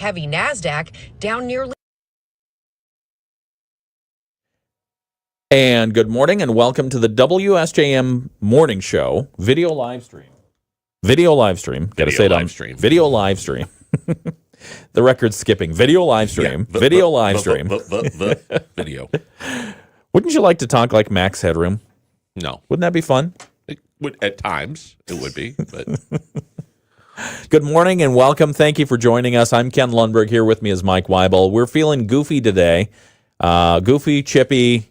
heavy NASDAQ down nearly. And good morning and welcome to the WSJM Morning Show video live stream. Video live stream. Got to say it on stream. Video live stream. The record's skipping. Video live stream. Video live stream. Video. Wouldn't you like to talk like Max Headroom? No. Wouldn't that be fun? It would, at times, it would be. But Good morning and welcome. Thank you for joining us. I'm Ken Lundberg. Here with me is Mike Weibel. We're feeling goofy today. Goofy, chippy.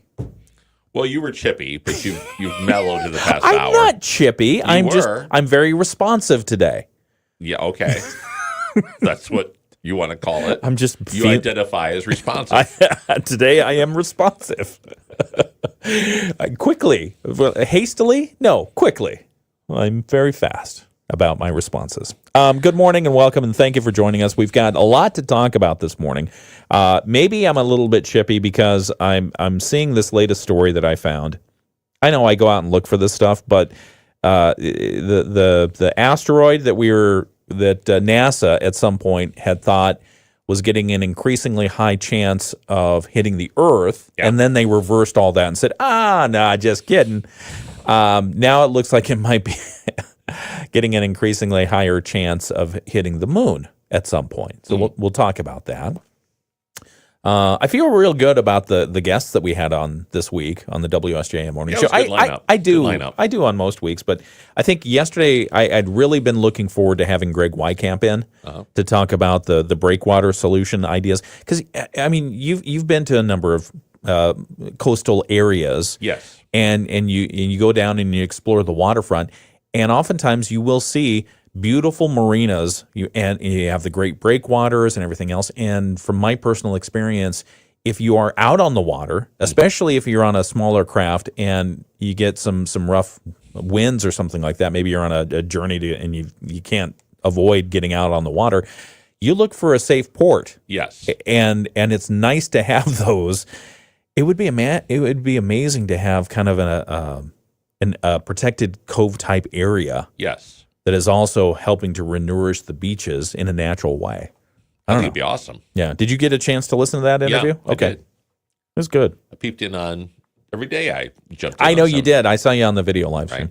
Well, you were chippy, but you've mellowed in the past I'm hour. I'm not chippy. I'm very responsive today. Yeah, okay. That's what you want to call it. You identify as responsive. Today I am responsive. Quickly. Hastily? No, quickly. I'm very fast about my responses. Good morning and welcome, and thank you for joining us. We've got a lot to talk about this morning. Maybe I'm a little bit chippy because I'm seeing this latest story that I found. I know I go out and look for this stuff, but the asteroid that NASA at some point had thought was getting an increasingly high chance of hitting the Earth, and then they reversed all that and said, nah, just kidding. Now it looks like it might be getting an increasingly higher chance of hitting the moon at some point. So we'll talk about that. I feel real good about the guests that we had on this week on the WSJM Morning Show. I do on most weeks, but I think yesterday I'd really been looking forward to having Greg Wycamp in to talk about the breakwater solution ideas. Because I mean, you've been to a number of coastal areas, yes, and you go down and you explore the waterfront, and oftentimes you will see beautiful marinas, and you have the great breakwaters and everything else. And from my personal experience, if you are out on the water, especially if you're on a smaller craft and you get some rough winds or something like that, maybe you're on a journey and you can't avoid getting out on the water, you look for a safe port. Yes, and it's nice to have those. It would be amazing to have kind of a protected cove type area. Yes. That is also helping to renourish the beaches in a natural way. I think it'd be awesome. Yeah. Did you get a chance to listen to that interview? Yeah, okay. Did. It was good. I peeped in on every day. I jumped in. I know you did. I saw you on the video live stream.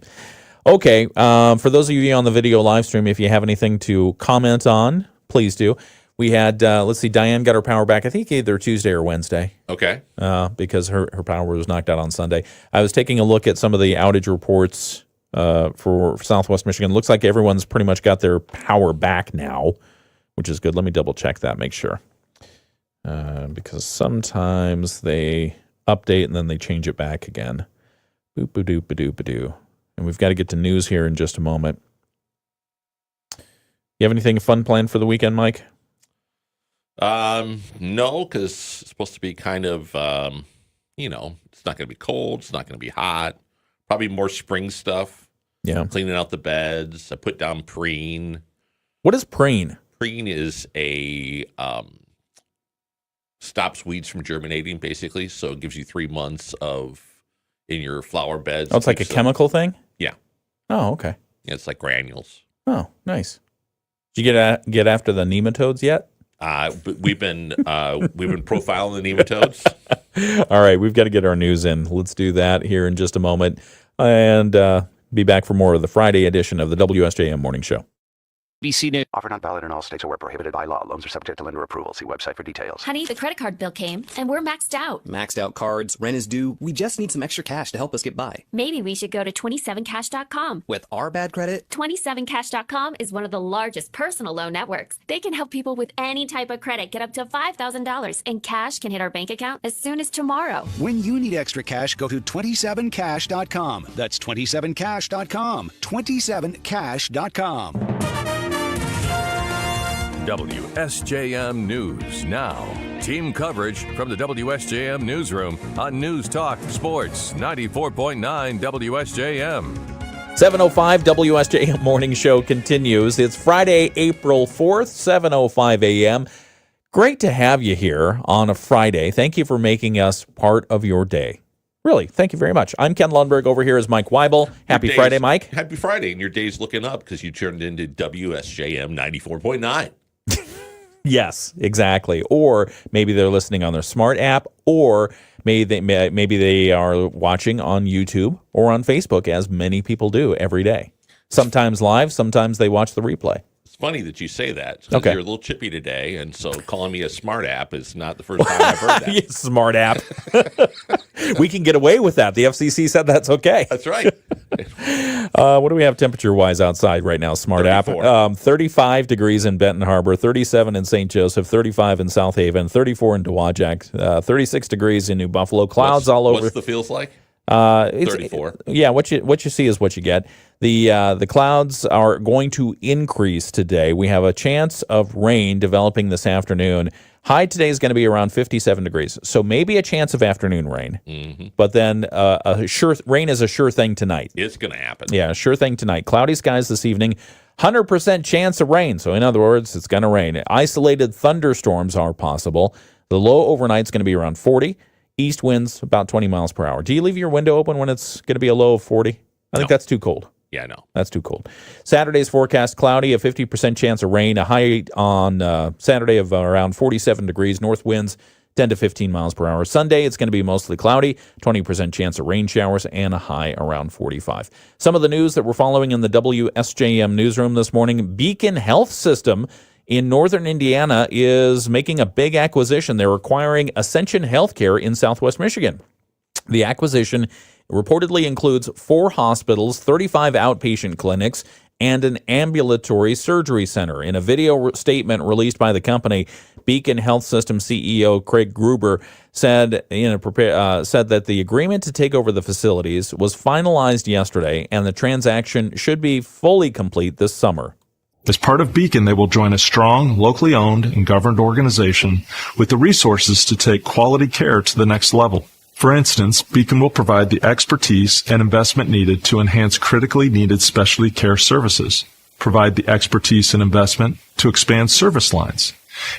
Right. Okay. For those of you on the video live stream, if you have anything to comment on, please do. We had, let's see, Diane got her power back, I think either Tuesday or Wednesday. Okay. Because her power was knocked out on Sunday. I was taking a look at some of the outage reports for Southwest Michigan. Looks like everyone's pretty much got their power back now, which is good. Let me double check that, make sure. Because sometimes they update and then they change it back again. Boop-a-doop-a-doop-a-doo. And we've got to get to news here in just a moment. You have anything fun planned for the weekend, Mike? No, because it's supposed to be kind of, it's not going to be cold. It's not going to be hot. Probably more spring stuff. Yeah. Cleaning out the beds. I put down preen. What is preen? Preen is a stops weeds from germinating, basically. So it gives you 3 months in your flower beds. Oh, it's like a chemical thing? Yeah. Oh, okay. Yeah, it's like granules. Oh, nice. Did you get after the nematodes yet? We've been profiling the nematodes. All right, we've got to get our news in. Let's do that here in just a moment, and be back for more of the Friday edition of the WSJM Morning Show. BC News. Offer not valid in all states or where prohibited by law. Loans are subject to lender approval. See website for details. Honey, the credit card bill came, and we're maxed out. Maxed out cards, rent is due. We just need some extra cash to help us get by. Maybe we should go to 27cash.com. With our bad credit? 27cash.com is one of the largest personal loan networks. They can help people with any type of credit get up to $5,000, and cash can hit our bank account as soon as tomorrow. When you need extra cash, go to 27cash.com. That's 27cash.com. 27cash.com. WSJM News Now. Team coverage from the WSJM Newsroom on News Talk Sports 94.9 WSJM. 7:05 WSJM Morning Show continues. It's Friday, April 4th, 7:05 a.m. Great to have you here on a Friday. Thank you for making us part of your day. Really, thank you very much. I'm Ken Lundberg. Over here is Mike Weibel. Happy Friday, Mike. Happy Friday, and your day's looking up because you turned into WSJM 94.9. Yes, exactly. Or maybe they're listening on their smart app, or maybe they are watching on YouTube or on Facebook, as many people do every day. Sometimes live, sometimes they watch the replay. It's funny that you say that. 'Cause Okay. You're a little chippy today, and so calling me a smart app is not the first time I've heard that. Yeah, smart app. We can get away with that. The FCC said that's okay. That's right. What do we have temperature-wise outside right now, smart 34. app? 35 degrees in Benton Harbor, 37 in St. Joseph, 35 in South Haven, 34 in Dowagiac, 36 degrees in New Buffalo. Clouds all over. What's the feels like? It's 34. Yeah, what you see is what you get. The clouds are going to increase today. We have a chance of rain developing this afternoon. High today is going to be around 57 degrees, so maybe a chance of afternoon rain. Mm-hmm. But then rain is a sure thing tonight. It's going to happen. Yeah, sure thing tonight. Cloudy skies this evening. 100% chance of rain. So in other words, it's going to rain. Isolated thunderstorms are possible. The low overnight is going to be around 40. East winds about 20 miles per hour. Do you leave your window open when it's going to be a low of 40? I think that's too cold. Yeah, I know. That's too cold. Saturday's forecast, cloudy, a 50% chance of rain, a high on Saturday of around 47 degrees, north winds 10 to 15 miles per hour. Sunday, it's going to be mostly cloudy, 20% chance of rain showers, and a high around 45. Some of the news that we're following in the WSJM newsroom this morning, Beacon Health System in northern Indiana is making a big acquisition. They're acquiring Ascension Healthcare in southwest Michigan. The acquisition reportedly includes 4 hospitals, 35 outpatient clinics, and an ambulatory surgery center. In a video statement released by the company, Beacon Health System CEO Craig Gruber said that the agreement to take over the facilities was finalized yesterday, and the transaction should be fully complete this summer. As part of Beacon, they will join a strong, locally owned and governed organization with the resources to take quality care to the next level. For instance, Beacon will provide the expertise and investment needed to enhance critically needed specialty care services, provide the expertise and investment to expand service lines,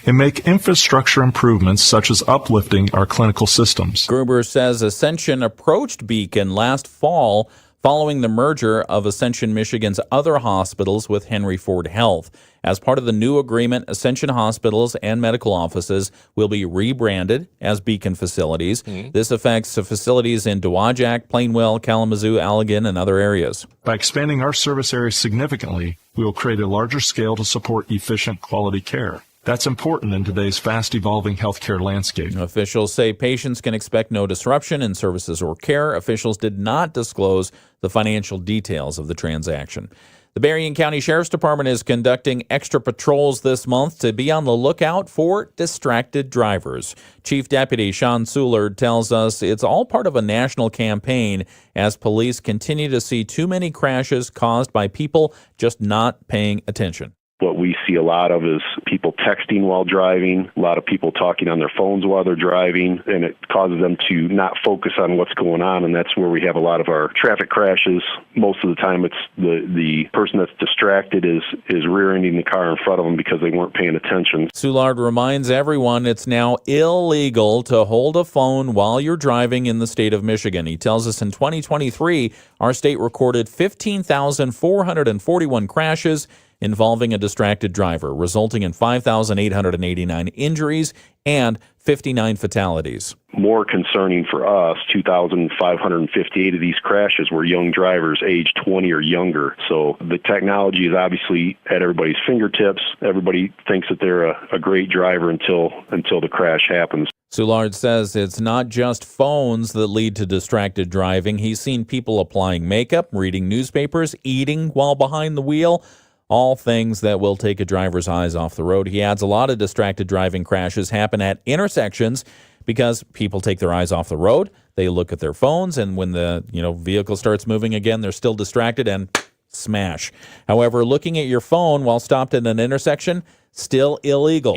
and make infrastructure improvements such as uplifting our clinical systems. Gruber says Ascension approached Beacon last fall following the merger of Ascension Michigan's other hospitals with Henry Ford Health. As part of the new agreement, Ascension hospitals and medical offices will be rebranded as Beacon facilities. This affects the facilities in Dowagiac, Plainwell, Kalamazoo, Allegan, and other areas. By expanding our service area significantly, we will create a larger scale to support efficient quality care. That's important in today's fast-evolving healthcare landscape. Officials say patients can expect no disruption in services or care. Officials did not disclose the financial details of the transaction. The Berrien County Sheriff's Department is conducting extra patrols this month to be on the lookout for distracted drivers. Chief Deputy Sean Soulard tells us it's all part of a national campaign as police continue to see too many crashes caused by people just not paying attention. What we see a lot of is people texting while driving, a lot of people talking on their phones while they're driving, and it causes them to not focus on what's going on, and that's where we have a lot of our traffic crashes. Most of the time it's the person that's distracted is rear-ending the car in front of them because they weren't paying attention. Soulard reminds everyone it's now illegal to hold a phone while you're driving in the state of Michigan. He tells us in 2023, our state recorded 15,441 crashes involving a distracted driver, resulting in 5,889 injuries and 59 fatalities. More concerning for us, 2,558 of these crashes were young drivers aged 20 or younger. So the technology is obviously at everybody's fingertips. Everybody thinks that they're a great driver until the crash happens. Soulard says it's not just phones that lead to distracted driving. He's seen people applying makeup, reading newspapers, eating while behind the wheel. All things that will take a driver's eyes off the road. He adds a lot of distracted driving crashes happen at intersections because people take their eyes off the road. They look at their phones, and when the vehicle starts moving again, they're still distracted and smash. However, looking at your phone while stopped at an intersection, still illegal.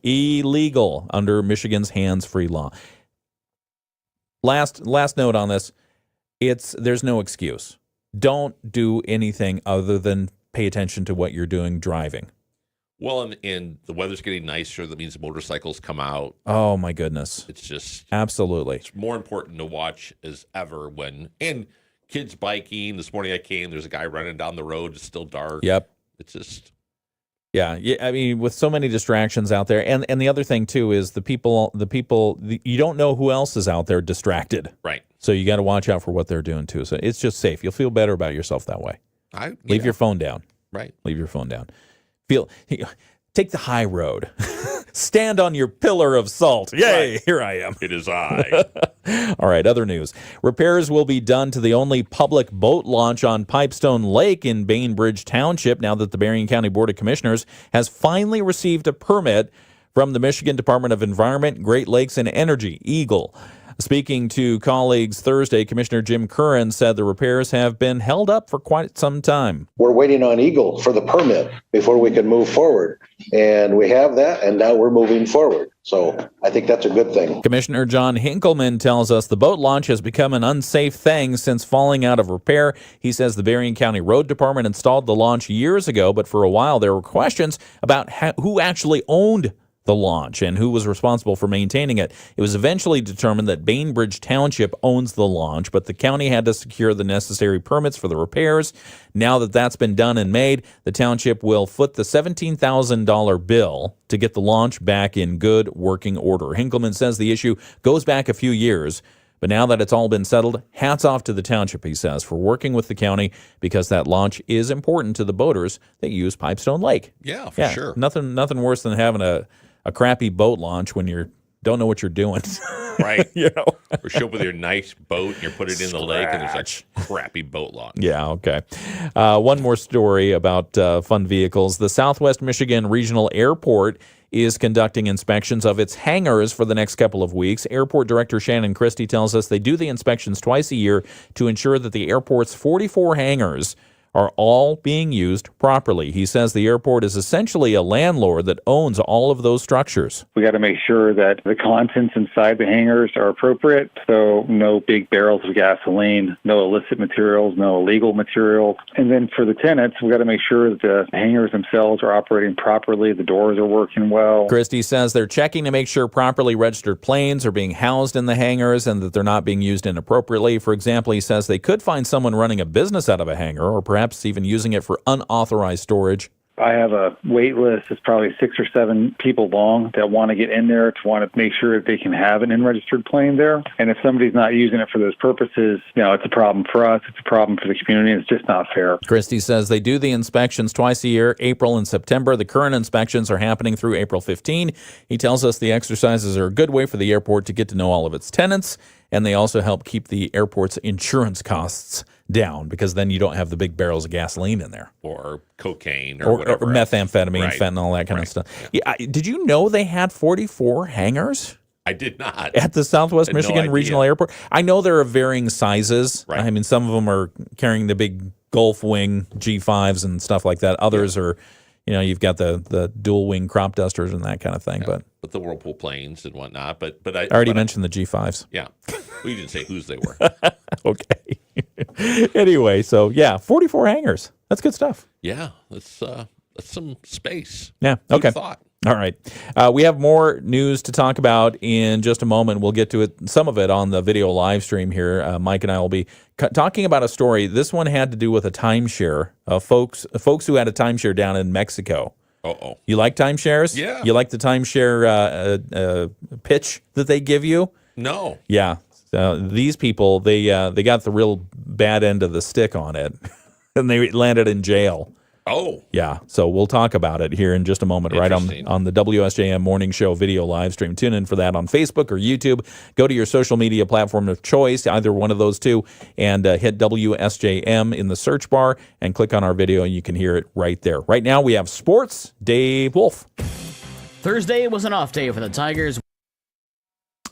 Illegal under Michigan's hands-free law. Last note on this, there's no excuse. Don't do anything other than pay attention to what you're doing driving. Well, and the weather's getting nicer. That means motorcycles come out. Oh, my goodness. It's just... Absolutely. It's more important to watch as ever and kids biking. This morning I came, there's a guy running down the road. It's still dark. Yep. It's just... Yeah, I mean, with so many distractions out there, and the other thing too is the people, you don't know who else is out there distracted. Right. So you got to watch out for what they're doing too. So it's just safe. You'll feel better about yourself that way. Leave your phone down. Right. Leave your phone down. Take the high road. Stand on your pillar of salt. Yay, right. Here I am. It is I. All right, other news. Repairs will be done to the only public boat launch on Pipestone Lake in Bainbridge Township now that the Berrien County Board of Commissioners has finally received a permit from the Michigan Department of Environment, Great Lakes, and Energy, EGLE. Speaking to colleagues Thursday, Commissioner Jim Curran said the repairs have been held up for quite some time. We're waiting on EGLE for the permit before we can move forward. And we have that, and now we're moving forward. So I think that's a good thing. Commissioner John Hinkleman tells us the boat launch has become an unsafe thing since falling out of repair. He says the Berrien County Road Department installed the launch years ago, but for a while there were questions about who actually owned the launch and who was responsible for maintaining it. It was eventually determined that Bainbridge Township owns the launch, but the county had to secure the necessary permits for the repairs. Now that that's been done and made, the township will foot the $17,000 bill to get the launch back in good working order. Hinkleman says the issue goes back a few years, but now that it's all been settled, hats off to the township, he says, for working with the county because that launch is important to the boaters that use Pipestone Lake. Yeah, for sure. Nothing worse than having a crappy boat launch when you don't know what you're doing. Right. You know? Or show up with your nice boat and you put it in the lake and there's a crappy boat launch. Yeah, okay. One more story about fun vehicles. The Southwest Michigan Regional Airport is conducting inspections of its hangars for the next couple of weeks. Airport Director Shannon Christie tells us they do the inspections twice a year to ensure that the airport's 44 hangars are all being used properly. He says the airport is essentially a landlord that owns all of those structures. We got to make sure that the contents inside the hangars are appropriate, so no big barrels of gasoline, no illicit materials, no illegal materials. And then for the tenants, we got to make sure that the hangars themselves are operating properly, the doors are working well. Christie says they're checking to make sure properly registered planes are being housed in the hangars and that they're not being used inappropriately. For example, he says they could find someone running a business out of a hangar or perhaps even using it for unauthorized storage. I have a wait list that's probably 6 or 7 people long that want to get in there to want to make sure that they can have an unregistered plane there. And if somebody's not using it for those purposes, it's a problem for us. It's a problem for the community. It's just not fair. Christie says they do the inspections twice a year, April and September. The current inspections are happening through April 15. He tells us the exercises are a good way for the airport to get to know all of its tenants, and they also help keep the airport's insurance costs down because then you don't have the big barrels of gasoline in there. Or cocaine or whatever. Or methamphetamine, right. fentanyl, that kind of stuff. Yeah. Did you know they had 44 hangars? I did not. At the Southwest Michigan Regional Airport? I know there are varying sizes. Right. I mean, some of them are carrying the big Gulf Wing G5s and stuff like that. Others are, you've got the dual wing crop dusters and that kind of thing. But the Whirlpool planes and whatnot. But I already mentioned the G5s. Yeah. We didn't say whose they were. Okay. Anyway, so 44 hangars. That's good stuff. Yeah, that's some space. Yeah. Good Okay. thought. All right. We have more news to talk about in just a moment. We'll get to it, some of it on the video live stream here. Mike and I will be talking about a story. This one had to do with a timeshare. Folks who had a timeshare down in Mexico. Uh-oh. You like timeshares? Yeah. You like the timeshare pitch that they give you? No. Yeah. These people, they got the real bad end of the stick on it, and they landed in jail. Oh. Yeah. So we'll talk about it here in just a moment, right on the WSJM Morning Show video live stream. Tune in for that on Facebook or YouTube. Go to your social media platform of choice, either one of those two, and hit WSJM in the search bar and click on our video, and you can hear it right there. Right now we have sports. Dave Wolf. Thursday was an off day for the Tigers.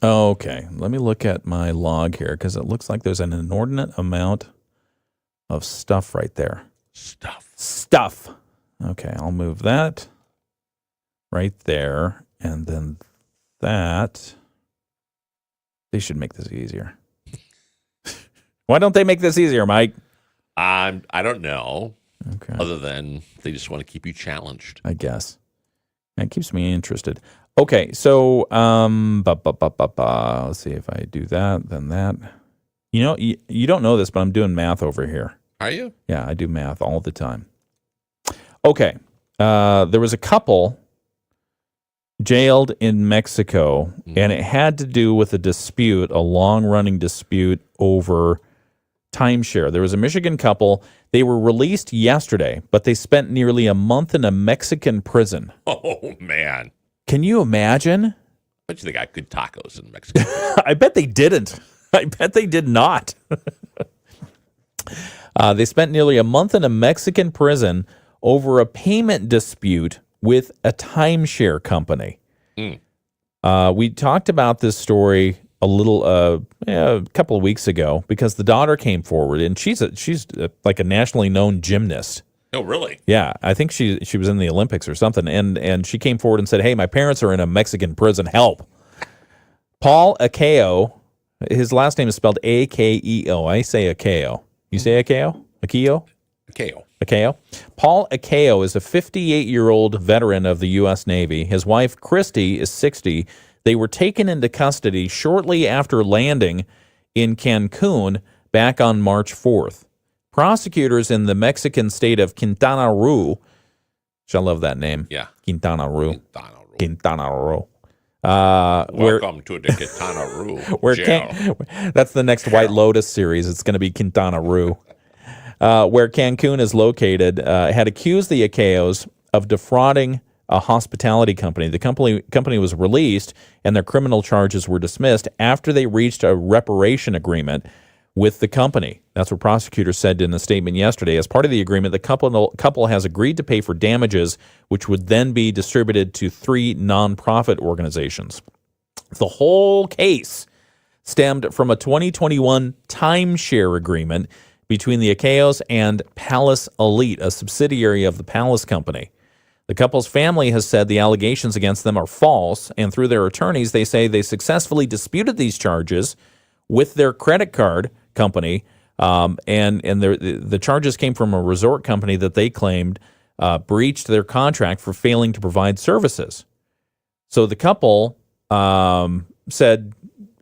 Okay. Let me look at my log here because it looks like there's an inordinate amount of stuff right there. Stuff. Okay, I'll move that right there, and then that. They should make this easier. Why don't they make this easier, Mike? I don't know. Okay. Other than they just want to keep you challenged. I guess. It keeps me interested. Okay, so let's see if I do that, then that. You don't know this, but I'm doing math over here. Are you? Yeah, I do math all the time. Okay. there was a couple jailed in Mexico, and it had to do with a long-running dispute over timeshare. There was a Michigan couple. They were released yesterday, but they spent nearly a month in a Mexican prison. Oh, man. Can you imagine? I bet you they got good tacos in Mexico. I bet they didn't. I bet they did not. They spent nearly a month in a Mexican prison over a payment dispute with a timeshare company. We talked about this story a couple of weeks ago because the daughter came forward, and she's like a nationally known gymnast. Oh, really? Yeah, I think she was in the Olympics or something, and she came forward and said, "Hey, my parents are in a Mexican prison. Help." Paul Akeo, his last name is spelled Akeo. I say Akeo. You say Akeo? Akeo? Akeo. Akeo. Paul Akeo is a 58-year-old veteran of the U.S. Navy. His wife, Christy, is 60. They were taken into custody shortly after landing in Cancun back on March 4th. Prosecutors in the Mexican state of Quintana Roo, which I love that name. Yeah. Quintana Roo. Quintana Roo. Welcome to the Quintana Roo jail. That's the next White Lotus series. It's going to be Quintana Roo. Where Cancun is located, had accused the Akeos of defrauding a hospitality company. The company was released, and their criminal charges were dismissed after they reached a reparation agreement with the company. That's what prosecutors said in a statement yesterday. As part of the agreement, the couple has agreed to pay for damages, which would then be distributed to 3 nonprofit organizations. The whole case stemmed from a 2021 timeshare agreement between the Akeos and Palace Elite, a subsidiary of the Palace Company. The couple's family has said the allegations against them are false, and through their attorneys, they say they successfully disputed these charges with their credit card company, and the charges came from a resort company that they claimed breached their contract for failing to provide services. So the couple said,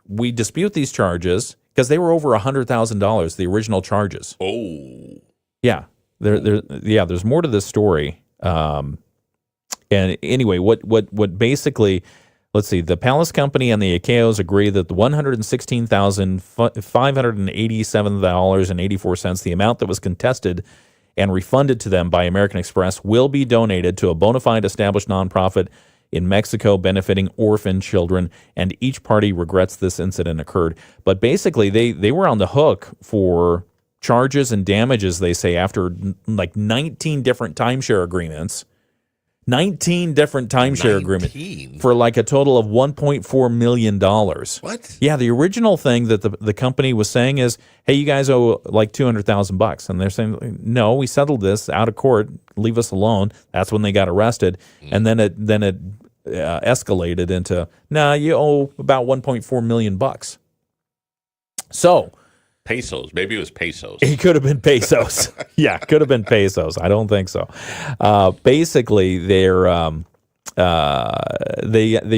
we dispute these charges because they were over $100,000, the original charges. Oh. Yeah. There's more to this story. And anyway, what basically, let's see, the Palace Company and the Akeos agree that the $116,587.84, the amount that was contested and refunded to them by American Express, will be donated to a bona fide established nonprofit in Mexico benefiting orphan children, and each party regrets this incident occurred. But basically, they were on the hook for charges and damages, they say, after like 19 different timeshare agreements. 19 different timeshare agreements for like a total of $1.4 million. What? Yeah, the original thing that the company was saying is, hey, you guys owe like $200,000. And they're saying, no, we settled this out of court. Leave us alone. That's when they got arrested. And then it escalated into, nah, you owe about $1.4 million. So pesos. Maybe it was pesos. It could have been pesos. Yeah, could have been pesos. I don't think so. Basically, they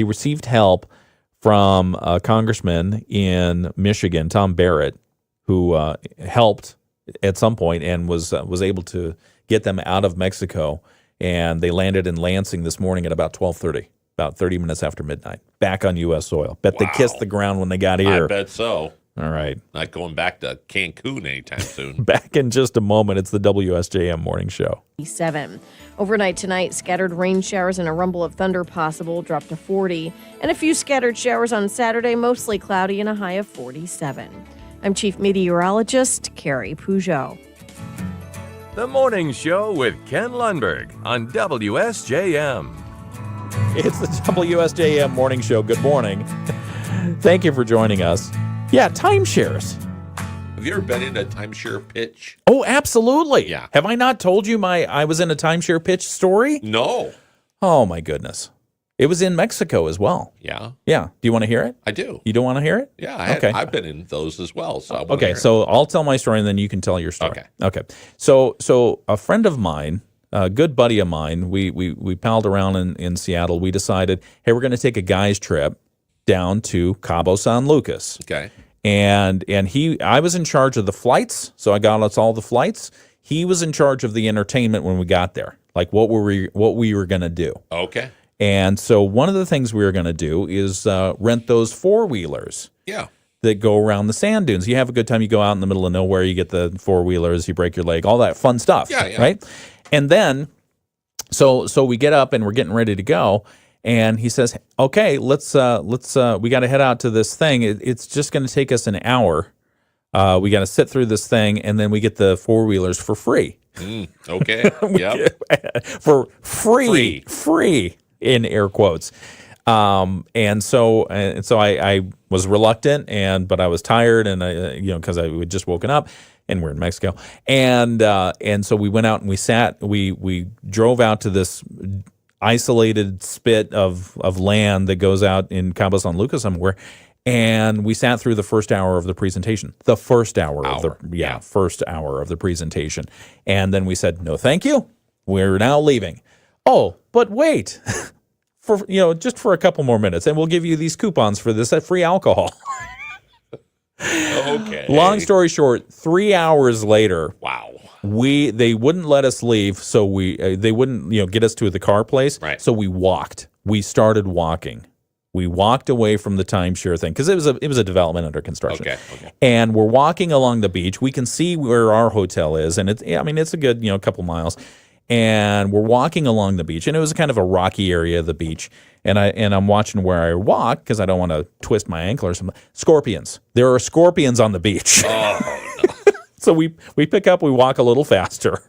received help from a congressman in Michigan, Tom Barrett, who helped at some point and was able to get them out of Mexico. And they landed in Lansing this morning at about 12:30, about 30 minutes after midnight, back on U.S. soil. Bet they kissed the ground when they got here. I bet so. All right. Not going back to Cancun anytime soon. Back in just a moment. It's the WSJM Morning Show. 7. Overnight tonight, scattered rain showers and a rumble of thunder possible, drop to 40. And a few scattered showers on Saturday, mostly cloudy and a high of 47. I'm Chief Meteorologist Carrie Peugeot. The Morning Show with Ken Lundberg on WSJM. It's the WSJM Morning Show. Good morning. Thank you for joining us. Yeah, timeshares. Have you ever been in a timeshare pitch? Oh, absolutely. Yeah. Have I not told you I was in a timeshare pitch story? No. Oh, my goodness. It was in Mexico as well. Yeah. Yeah. Do you want to hear it? I do. You don't want to hear it? Yeah. I've been in those as well. So okay. So I'll tell my story and then you can tell your story. Okay. So a friend of mine, a good buddy of mine, we palled around in Seattle. We decided, hey, we're going to take a guy's trip down to Cabo San Lucas. Okay. And I was in charge of the flights, so I got us all the flights. He was in charge of the entertainment when we got there. like what we were going to do. Okay. And so one of the things we were going to do is rent those 4-wheelers. Yeah. That go around the sand dunes. You have a good time. You go out in the middle of nowhere. You get the 4-wheelers. You break your leg. All that fun stuff. Yeah. Right. And then, so we get up and we're getting ready to go. And he says, "Okay, let's. We got to head out to this thing. It's just going to take us an hour. We got to sit through this thing, and then we get the 4-wheelers for free. Okay. Yep. For free in air quotes. And so I was reluctant, but I was tired, and because I had just woken up, and we're in Mexico, and so we went out and we drove out to this isolated spit of land that goes out in Cabo San Lucas somewhere, and we sat through the first hour of the presentation. The first hour of the presentation, and then we said, "No, thank you. We're now leaving." Oh, but wait. Just for a couple more minutes, and we'll give you these coupons for this at free alcohol. Okay. Long story short, 3 hours later, wow, they wouldn't let us leave, so they wouldn't get us to the car place. Right. So we walked. We started walking. We walked away from the timeshare thing because it was a development under construction. Okay. And we're walking along the beach. We can see where our hotel is, and it's a good couple miles. And we're walking along the beach, and it was kind of a rocky area of the beach. And I'm watching where I walk because I don't want to twist my ankle or something. Scorpions. There are scorpions on the beach. Oh, no. So we pick up, we walk a little faster.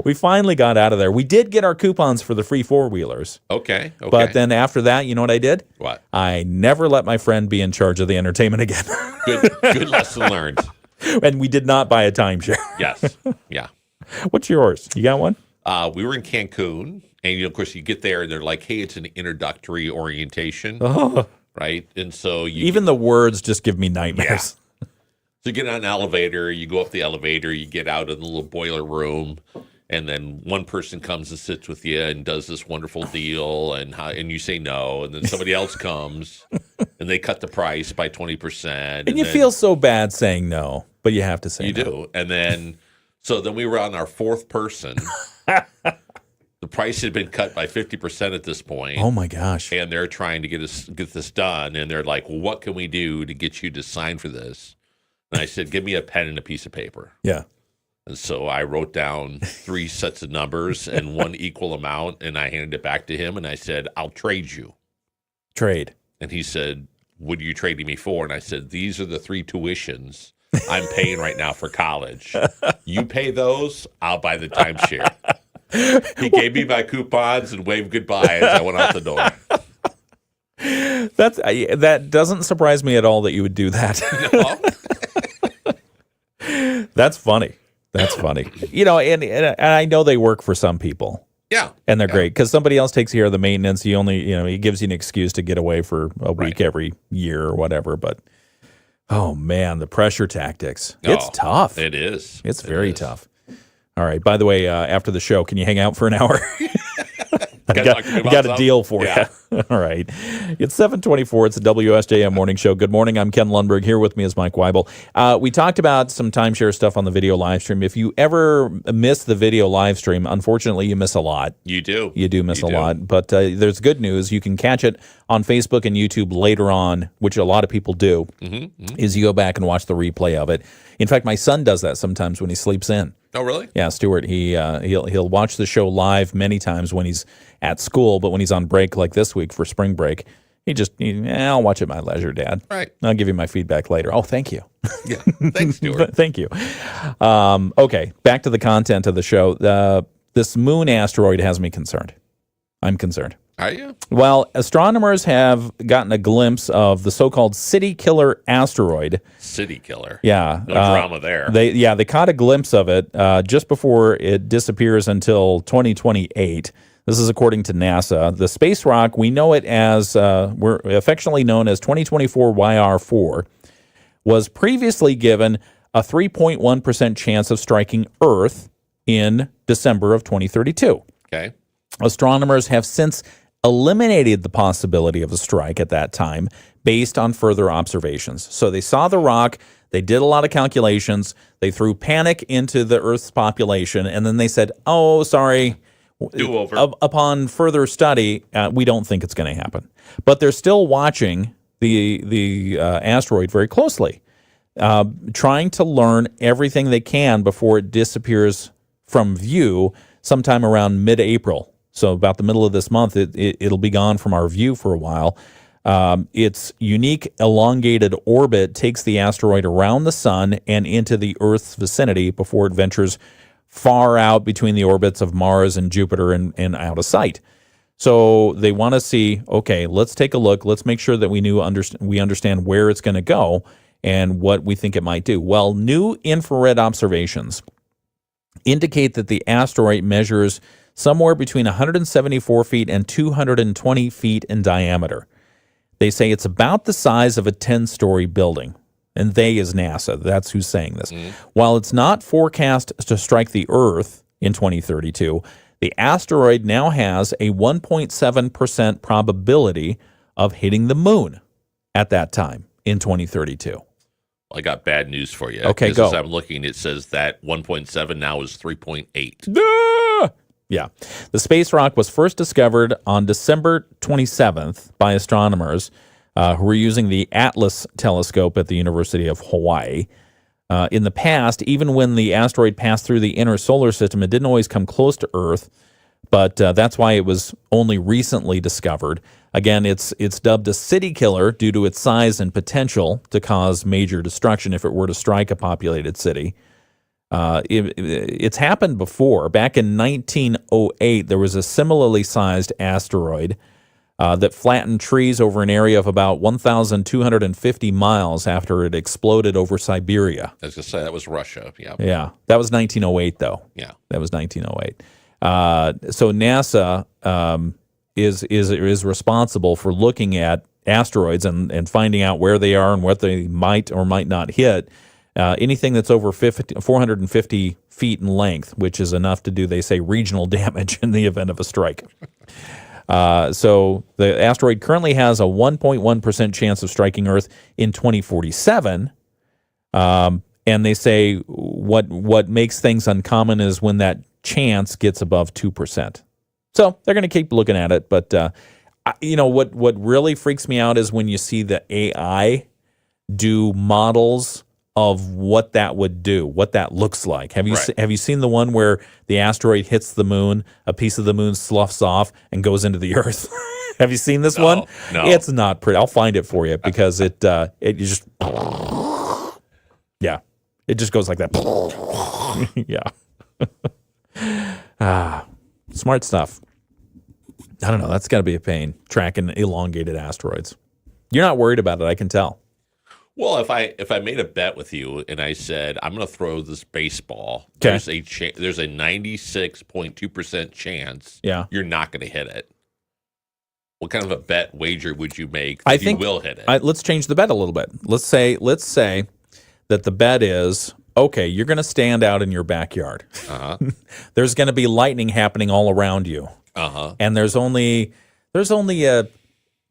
We finally got out of there. We did get our coupons for the free 4-wheelers. Okay. But then after that, you know what I did? What? I never let my friend be in charge of the entertainment again. Good lesson learned. And we did not buy a timeshare. Yes. Yeah. What's yours? You got one? We were in Cancun, and of course you get there, and they're like, "Hey, it's an introductory orientation." Oh. Right? And so even the words just give me nightmares. Yeah. So you get on an elevator, you go up the elevator, you get out in the little boiler room, and then one person comes and sits with you and does this wonderful deal, and you say no, and then somebody else comes, and they cut the price by 20%. And you feel so bad saying no, but you have to say no. You do. And then, so then we were on our fourth person. The price had been cut by 50% at this point. Oh my gosh. And they're trying to get this done, and they're like, "Well, what can we do to get you to sign for this?" And I said, "Give me a pen and a piece of paper." Yeah. And so I wrote down 3 sets of numbers and one equal amount, and I handed it back to him, and I said, "I'll trade you." Trade. And he said, "What are you trading me for?" And I said, "These are the 3 tuitions I'm paying right now for college. You pay those, I'll buy the timeshare." He gave me my coupons and waved goodbye as I went out the door. That doesn't surprise me at all that you would do that. No. That's funny. That's funny. And I know they work for some people. Yeah. And they're great because somebody else takes care of the maintenance. He gives you an excuse to get away for a week every year or whatever. But, oh, man, the pressure tactics. It's tough. It is. It's very tough. All right. By the way, after the show, can you hang out for an hour? I got a deal for you. All right. It's 7:24. It's the WSJM Morning Show. Good morning. I'm Ken Lundberg. Here with me is Mike Weibel. We talked about some timeshare stuff on the video live stream. If you ever miss the video live stream, unfortunately, you miss a lot. You do. You do miss a lot. But there's good news. You can catch it on Facebook and YouTube later on, which a lot of people do, is you go back and watch the replay of it. In fact, my son does that sometimes when he sleeps in. Oh, really? Yeah, Stuart. He'll watch the show live many times when he's at school, but when he's on break like this week for spring break, I'll watch it at my leisure, Dad. Right. I'll give you my feedback later. Oh, thank you. Yeah, thanks, Stuart. Thank you. Okay, back to the content of the show. This moon asteroid has me concerned. I'm concerned. Are you? Well, astronomers have gotten a glimpse of the so-called city killer asteroid. City killer. Yeah. No drama there. They caught a glimpse of it just before it disappears until 2028. This is according to NASA. The space rock, we know it as, we're affectionately known as 2024 YR4, was previously given a 3.1% chance of striking Earth in December of 2032. Okay. Astronomers have since eliminated the possibility of a strike at that time based on further observations. So they saw the rock, they did a lot of calculations, they threw panic into the Earth's population, and then they said, "Oh, sorry, Do-over. Upon further study, we don't think it's going to happen. But they're still watching the asteroid very closely, trying to learn everything they can before it disappears from view sometime around mid-April. So about the middle of this month, it'll be gone from our view for a while. Its unique elongated orbit takes the asteroid around the sun and into the Earth's vicinity before it ventures far out between the orbits of Mars and Jupiter and out of sight. So they want to see, okay, let's take a look. Let's make sure that we understand where it's going to go and what we think it might do. Well, new infrared observations indicate that the asteroid measures somewhere between 174 feet and 220 feet in diameter. They say it's about the size of a 10-story building. And they is NASA. That's who's saying this. While it's not forecast to strike the Earth in 2032, the asteroid now has a 1.7% probability of hitting the moon at that time in 2032. I got bad news for you. Okay, go. As I'm looking, it says that 1.7 now is 3.8. Yeah. The space rock was first discovered on December 27th by astronomers who were using the Atlas telescope at the University of Hawaii. In the past, even when the asteroid passed through the inner solar system, it didn't always come close to Earth, but that's why it was only recently discovered. Again, it's dubbed a city killer due to its size and potential to cause major destruction if it were to strike a populated city. It's happened before. Back in 1908, there was a similarly sized asteroid that flattened trees over an area of about 1,250 miles after it exploded over Siberia. I was going to say, that was Russia. Yeah. Yeah. That was 1908, though. Yeah. That was 1908. So NASA is responsible for looking at asteroids and finding out where they are and what they might or might not hit. Anything that's over 450 feet in length, which is enough to do, they say, regional damage in the event of a strike. So the asteroid currently has a 1.1% chance of striking Earth in 2047. And they say what makes things uncommon is when that chance gets above 2%. So they're going to keep looking at it. But, what really freaks me out is when you see the AI do models of what that would do, what that looks like. Have you seen the one where the asteroid hits the moon, a piece of the moon sloughs off and goes into the Earth? Have you seen this one? No. It's not pretty. I'll find it for you because it just it just goes like that. Yeah. Smart stuff. I don't know. That's got to be a pain tracking elongated asteroids. You're not worried about it, I can tell. Well, if I made a bet with you and I said I'm going to throw this baseball, okay, there's a 96.2% chance you're not going to hit it. What kind of a bet wager would you make that you will hit it? Let's change the bet a little bit. Let's say that the bet is, okay, you're going to stand out in your backyard. There's going to be lightning happening all around you. And there's only a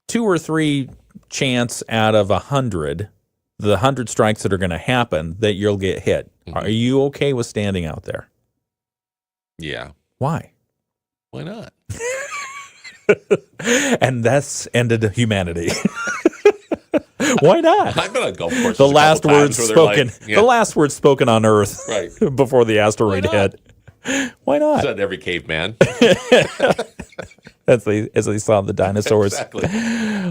2 or 3 chance out of 100. The 100 strikes that are going to happen that you'll get hit. Are you okay with standing out there? Yeah. Why? Why not? And that's ended humanity. Why not? I've been on golf courses. The last word spoken. The last word spoken on Earth. Right. Before the asteroid hit. Why not? Said every caveman. As they saw the dinosaurs. Exactly.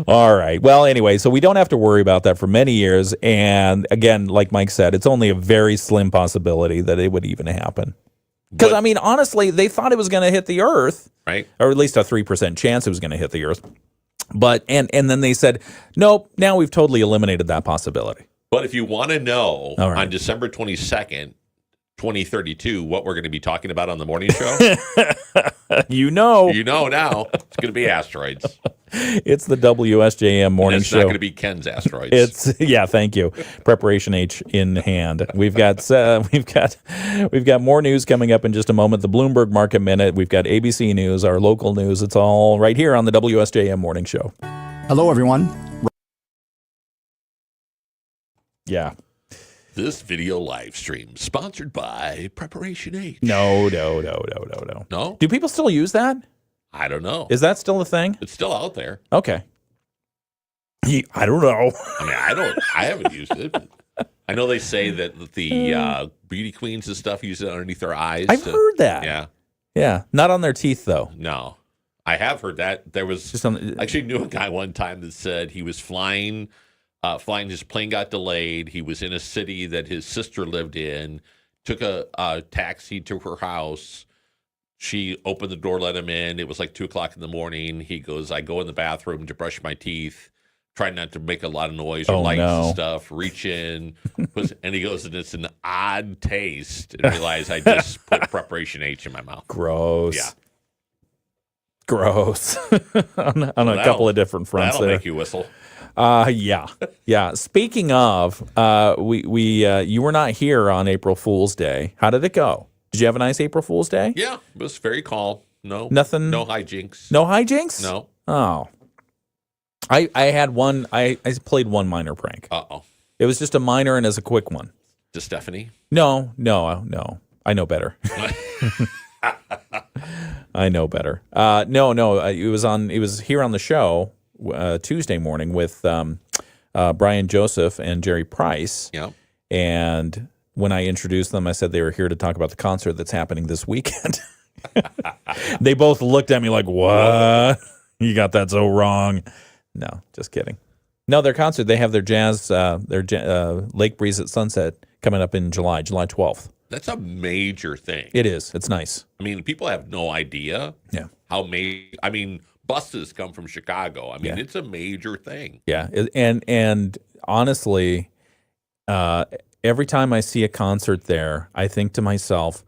All right. Well, anyway, so we don't have to worry about that for many years. And again, like Mike said, it's only a very slim possibility that it would even happen. Because, I mean, honestly, they thought it was going to hit the Earth. Right. Or at least a 3% chance it was going to hit the Earth. But, and then they said, nope, now we've totally eliminated that possibility. But if you want to know, on December 22nd, 2032, what we're going to be talking about on the morning show? You know now. It's going to be asteroids. It's the WSJM morning show. It's not going to be Ken's asteroids. Thank you. Preparation H in hand. We've got more news coming up in just a moment. The Bloomberg Market Minute. We've got ABC News, our local news. It's all right here on the WSJM morning show. Hello, everyone. Yeah. This video live stream sponsored by Preparation H. No. No? Do people still use that? I don't know. Is that still a thing? It's still out there. Okay. I don't know. I mean, I haven't used it. I know they say that the beauty queens and stuff use it underneath their eyes. I've heard that. Yeah. Yeah. Not on their teeth, though. No. I have heard that. There was Just on, I actually knew a guy one time that said he was flying, his plane got delayed. He was in a city that his sister lived in, took a taxi to her house. She opened the door, let him in. It was like 2:00 in the morning. He goes, I go in the bathroom to brush my teeth, try not to make a lot of noise or lights and stuff, reach in, and he goes, and it's an odd taste, and realize I just put Preparation H in my mouth. Gross. Yeah. Gross. on a couple of different fronts that'll there. make you whistle. Yeah. Speaking of, you were not here on April Fool's Day. How did it go? Did you have a nice April Fool's Day? Yeah, it was very calm. Nothing. No hijinks. No hijinks? No. Oh. I had one. I played one minor prank. Uh-oh. It was just a minor and as a quick one. To Stephanie? No. I know better. I know better. No. It was here on the show Tuesday morning with Brian Joseph and Jerry Price. Yeah. And when I introduced them, I said they were here to talk about the concert that's happening this weekend. They both looked at me like, "What? You got that so wrong." No, just kidding. No, their concert, they have their jazz, Lake Breeze at Sunset coming up in July 12th. That's a major thing. It is. It's nice. I mean, people have no idea how buses come from Chicago. I mean, it's a major thing. Yeah. And honestly, every time I see a concert there, I think to myself,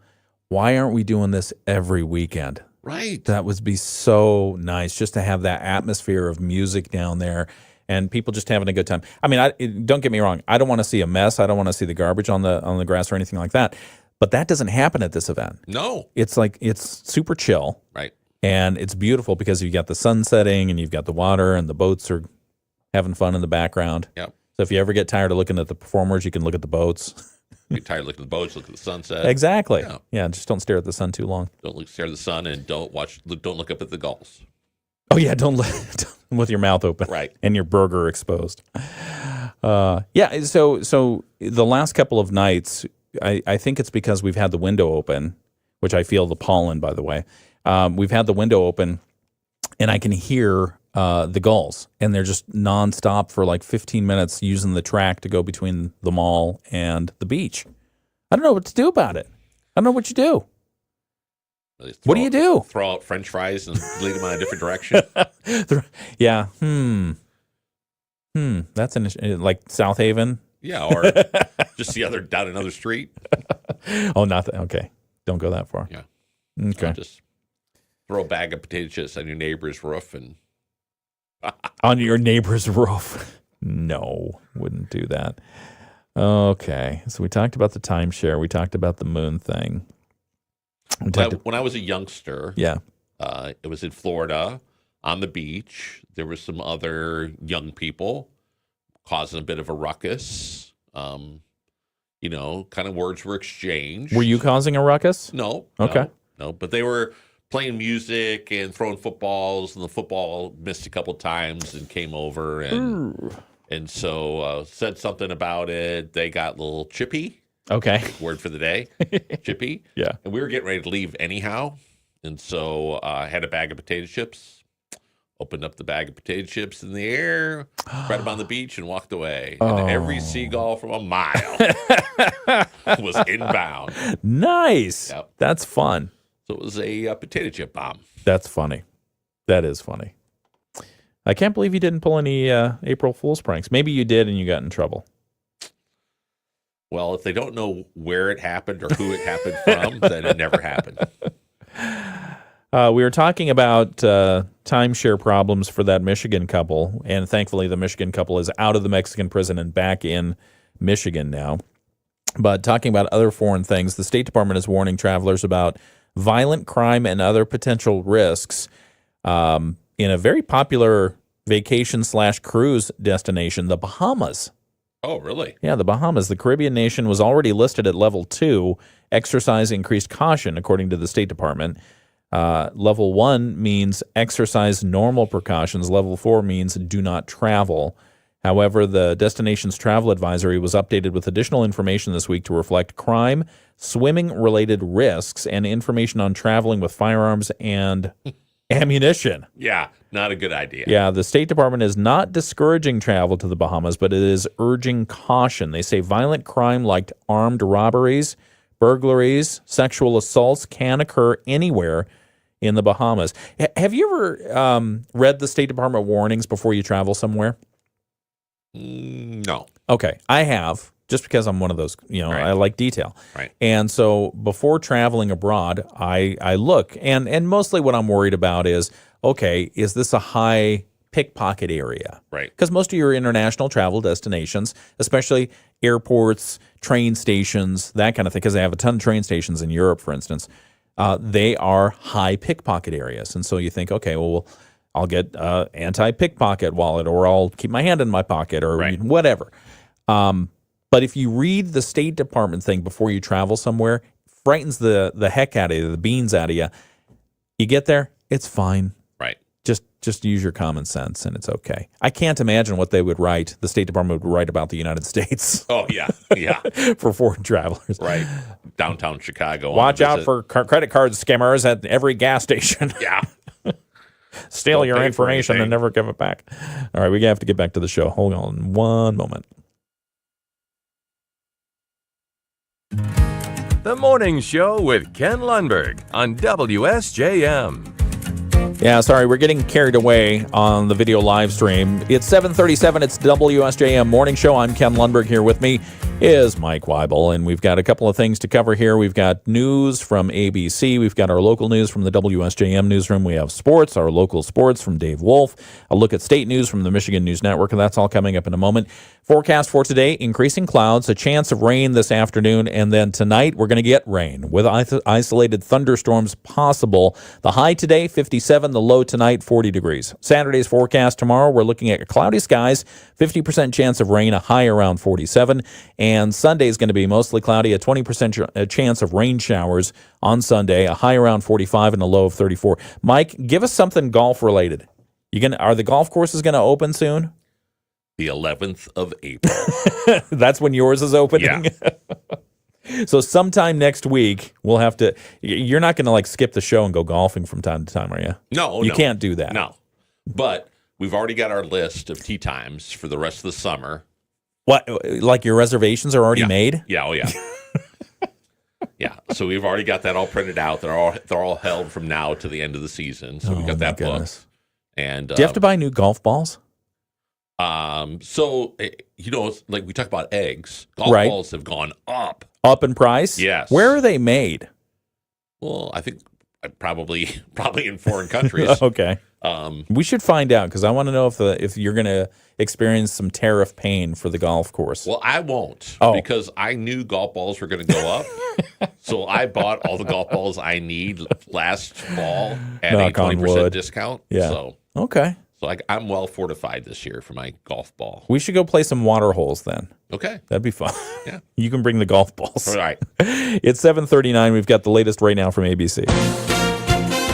why aren't we doing this every weekend? Right. That would be so nice just to have that atmosphere of music down there and people just having a good time. I mean, don't get me wrong. I don't want to see a mess. I don't want to see the garbage on the grass or anything like that. But that doesn't happen at this event. No. It's super chill. Right. And it's beautiful because you've got the sun setting and you've got the water and the boats are having fun in the background. Yep. So if you ever get tired of looking at the performers, you can look at the boats. Get tired of looking at the boats, look at the sunset. Exactly. Yeah, just don't stare at the sun too long. Don't stare at the sun and don't look up at the gulls. Oh yeah, don't with your mouth open, right, and your burger exposed. Yeah. So the last couple of nights, I think it's because we've had the window open, which I feel the pollen, by the way. We've had the window open, and I can hear the gulls, and they're just nonstop for like 15 minutes using the track to go between the mall and the beach. I don't know what to do about it. I don't know what you do. What do you do? Throw out French fries and lead them in a different direction. Yeah. That's like South Haven. Yeah, or just down another street. Oh, not that. Okay, don't go that far. Yeah. Okay. So just throw a bag of potato chips on your neighbor's roof and. On your neighbor's roof. No, wouldn't do that. Okay, so we talked about the timeshare. We talked about the moon thing. When I was a youngster, it was in Florida on the beach. There were some other young people causing a bit of a ruckus. Kind of words were exchanged. Were you causing a ruckus? No. Okay. No, but they were playing music and throwing footballs, and the football missed a couple times and came over and so said something about it. They got a little chippy. Okay. Word for the day, chippy. Yeah. And we were getting ready to leave anyhow, and so I had a bag of potato chips. Opened up the bag of potato chips in the air, spread them on the beach, and walked away. And every seagull from a mile was inbound. Nice. Yep. That's fun. So it was a potato chip bomb. That's funny. That is funny. I can't believe you didn't pull any April Fool's pranks. Maybe you did and you got in trouble. Well, if they don't know where it happened or who it happened from, then it never happened. We were talking about timeshare problems for that Michigan couple, and thankfully the Michigan couple is out of the Mexican prison and back in Michigan now. But talking about other foreign things, the State Department is warning travelers about violent crime and other potential risks in a very popular vacation/cruise destination, the Bahamas. Oh, really? Yeah, the Bahamas, the Caribbean nation, was already listed at level 2, exercise increased caution, according to the State Department. Level 1 means exercise normal precautions. Level 4 means do not travel. However, the destination's travel advisory was updated with additional information this week to reflect crime, swimming-related risks, and information on traveling with firearms and ammunition. Yeah, not a good idea. Yeah, the State Department is not discouraging travel to the Bahamas, but it is urging caution. They say violent crime like armed robberies, burglaries, sexual assaults can occur anywhere in the Bahamas. Have you ever read the State Department warnings before you travel somewhere? No. Okay, I have, just because I'm one of those, right. I like detail. Right. And so before traveling abroad, I look, and mostly what I'm worried about is, okay, is this a high pickpocket area? Right. Because most of your international travel destinations, especially airports, train stations, that kind of thing, because they have a ton of train stations in Europe, for instance, they are high pickpocket areas. And so you think, okay, well, I'll get anti-pickpocket wallet, or I'll keep my hand in my pocket, or whatever. But if you read the State Department thing before you travel somewhere, it frightens the heck out of you, the beans out of you. You get there, it's fine. Right. Just use your common sense, and it's okay. I can't imagine what they would write, the State Department would write about the United States. Oh, yeah, yeah. For foreign travelers. Right. Downtown Chicago. Watch out for credit card skimmers at every gas station. Yeah. Steal your information and never give it back. All right, we have to get back to the show. Hold on one moment. The Morning Show with Ken Lundberg on WSJM. Yeah, sorry, we're getting carried away on the video live stream. It's 7:37. It's WSJM Morning Show. I'm Ken Lundberg. Here with me is Mike Weibel, and we've got a couple of things to cover here. We've got news from ABC. We've got our local news from the WSJM newsroom. We have sports, our local sports from Dave Wolf. A look at state news from the Michigan News Network, and that's all coming up in a moment. Forecast for today, increasing clouds, a chance of rain this afternoon, and then tonight we're going to get rain with isolated thunderstorms possible. The high today, 57, the low tonight, 40 degrees. Saturday's forecast tomorrow, we're looking at cloudy skies, 50% chance of rain, a high around 47, and Sunday is going to be mostly cloudy, a 20% chance of rain showers on Sunday, a high around 45 and a low of 34. Mike, give us something golf related. Are the golf courses going to open soon? The 11th of April. That's when yours is opening? Yeah. So sometime next week, we'll have to, you're not going to skip the show and go golfing from time to time, are you? No, You can't do that. No. But we've already got our list of tee times for the rest of the summer. What, like your reservations are already made? Yeah, oh yeah. Yeah, so we've already got that all printed out. They're all held from now to the end of the season. So we've got that booked. And do you have to buy new golf balls? So, like we talked about eggs, golf balls have gone up. Up in price? Yes. Where are they made? Well, I think probably in foreign countries. Okay. We should find out, because I want to know if you're going to experience some tariff pain for the golf course. Well, I won't, because I knew golf balls were going to go up. So I bought all the golf balls I need last fall at a 20% discount. Yeah. So, okay. So I'm well fortified this year for my golf ball. We should go play some water holes then. Okay. That'd be fun. Yeah. You can bring the golf balls. All right. It's 7:39. We've got the latest right now from ABC.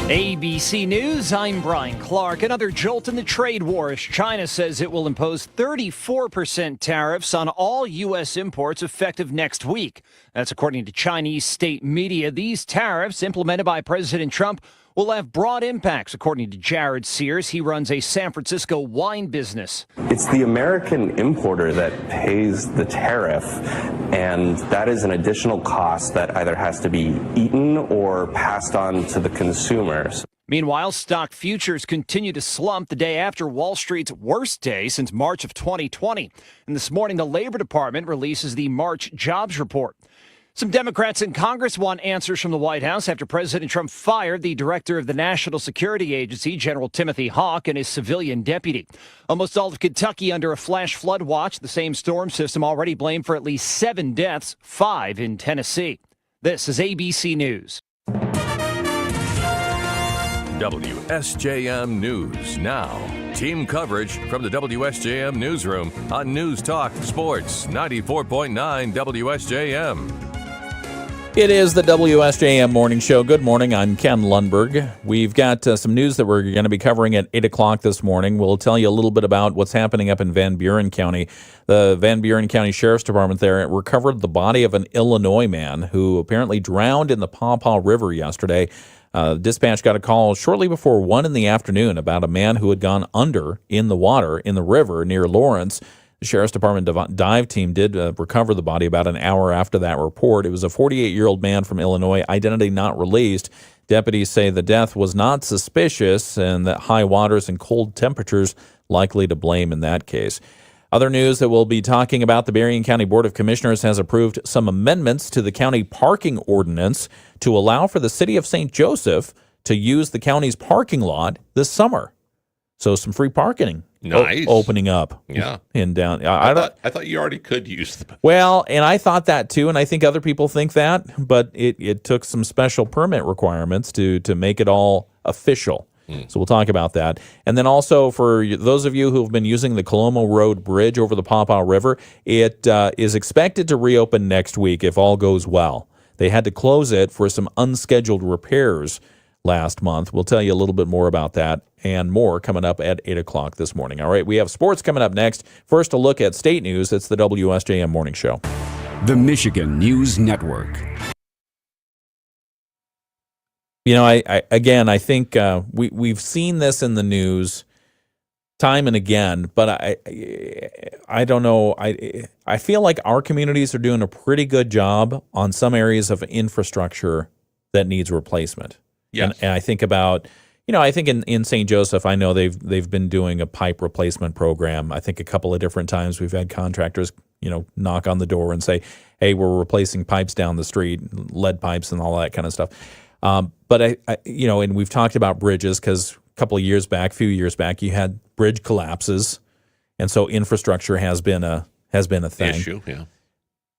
ABC News, I'm Brian Clark. Another jolt in the trade war as China says it will impose 34% tariffs on all U.S. imports effective next week. That's according to Chinese state media. These tariffs, implemented by President Trump, will have broad impacts, according to Jared Sears. He runs a San Francisco wine business. It's the American importer that pays the tariff, and that is an additional cost that either has to be eaten or passed on to the consumers. Meanwhile, stock futures continue to slump the day after Wall Street's worst day since March of 2020. And this morning, the Labor Department releases the March jobs report. Some Democrats in Congress want answers from the White House after President Trump fired the director of the National Security Agency, General Timothy Hawk, and his civilian deputy. Almost all of Kentucky under a flash flood watch, the same storm system already blamed for at least 7 deaths, 5 in Tennessee. This is ABC News. WSJM News now. Team coverage from the WSJM Newsroom on News Talk Sports 94.9 WSJM. It is the WSJM Morning Show. Good morning. I'm Ken Lundberg. We've got some news that we're going to be covering at 8 o'clock this morning. We'll tell you a little bit about what's happening up in Van Buren County. The Van Buren County Sheriff's Department there recovered the body of an Illinois man who apparently drowned in the Paw Paw River yesterday. Dispatch got a call shortly before 1 in the afternoon about a man who had gone under in the water in the river near Lawrence. The Sheriff's Department dive team did recover the body about an hour after that report. It was a 48-year-old man from Illinois, identity not released. Deputies say the death was not suspicious and that high waters and cold temperatures likely to blame in that case. Other news that we'll be talking about, the Berrien County Board of Commissioners has approved some amendments to the county parking ordinance to allow for the city of St. Joseph to use the county's parking lot this summer. So some free parking opening up. Yeah. In down. I thought you already could use the. Well, and I thought that too, and I think other people think that, but it took some special permit requirements to make it all official. So we'll talk about that. And then also for those of you who have been using the Coloma Road Bridge over the Paw Paw River, it is expected to reopen next week if all goes well. They had to close it for some unscheduled repairs last month. We'll tell you a little bit more about that and more coming up at 8 o'clock this morning. All right, we have sports coming up next. First, a look at state news. It's the WSJM Morning Show. The Michigan News Network. You know, I think we've seen this in the news time and again, but I don't know. I feel like our communities are doing a pretty good job on some areas of infrastructure that needs replacement. Yes. And I think about, I think in St. Joseph, I know they've been doing a pipe replacement program. I think a couple of different times we've had contractors, knock on the door and say, hey, we're replacing pipes down the street, lead pipes and all that kind of stuff. But and we've talked about bridges because few years back, you had bridge collapses. And so infrastructure has been a thing. Issue, yeah.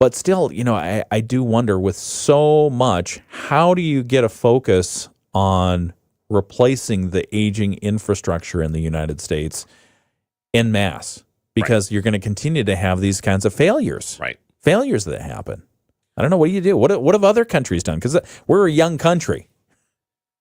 But still, I do wonder with so much, how do you get a focus on replacing the aging infrastructure in the United States en masse? Because you're going to continue to have these kinds of failures. Right. Failures that happen. I don't know. What do you do? What have other countries done? Because we're a young country.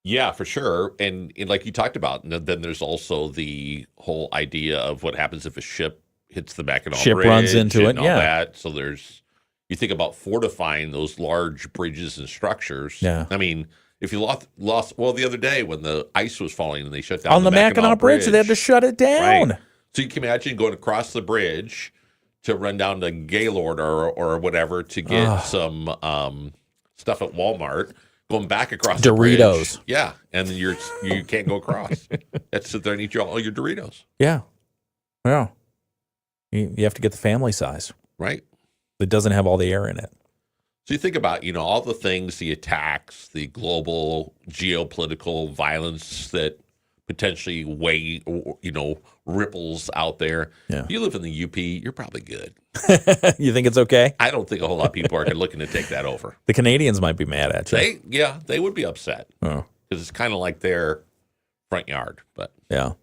Yeah, for sure. And like you talked about, then there's also the whole idea of what happens if a ship hits the Mackinac Bridge. Runs into it, and all that. So you think about fortifying those large bridges and structures. Yeah. I mean, if you lost the other day when the ice was falling and they shut down on the Mackinac Bridge, they had to shut it down. Right. So you can imagine going across the bridge to run down to Gaylord or whatever to get some stuff at Walmart, going back across the bridge. Doritos. Yeah, and then you can't go across. That's sit there and eat all your Doritos. Yeah. Yeah. You have to get the family size. Right. That doesn't have all the air in it. So you think about, all the things, the attacks, the global geopolitical violence that potentially ripples out there. Yeah. If you live in the UP, you're probably good. You think it's okay? I don't think a whole lot of people are looking to take that over. The Canadians might be mad at you. They would be upset. Oh. Because it's kind of like their front yard. But yeah.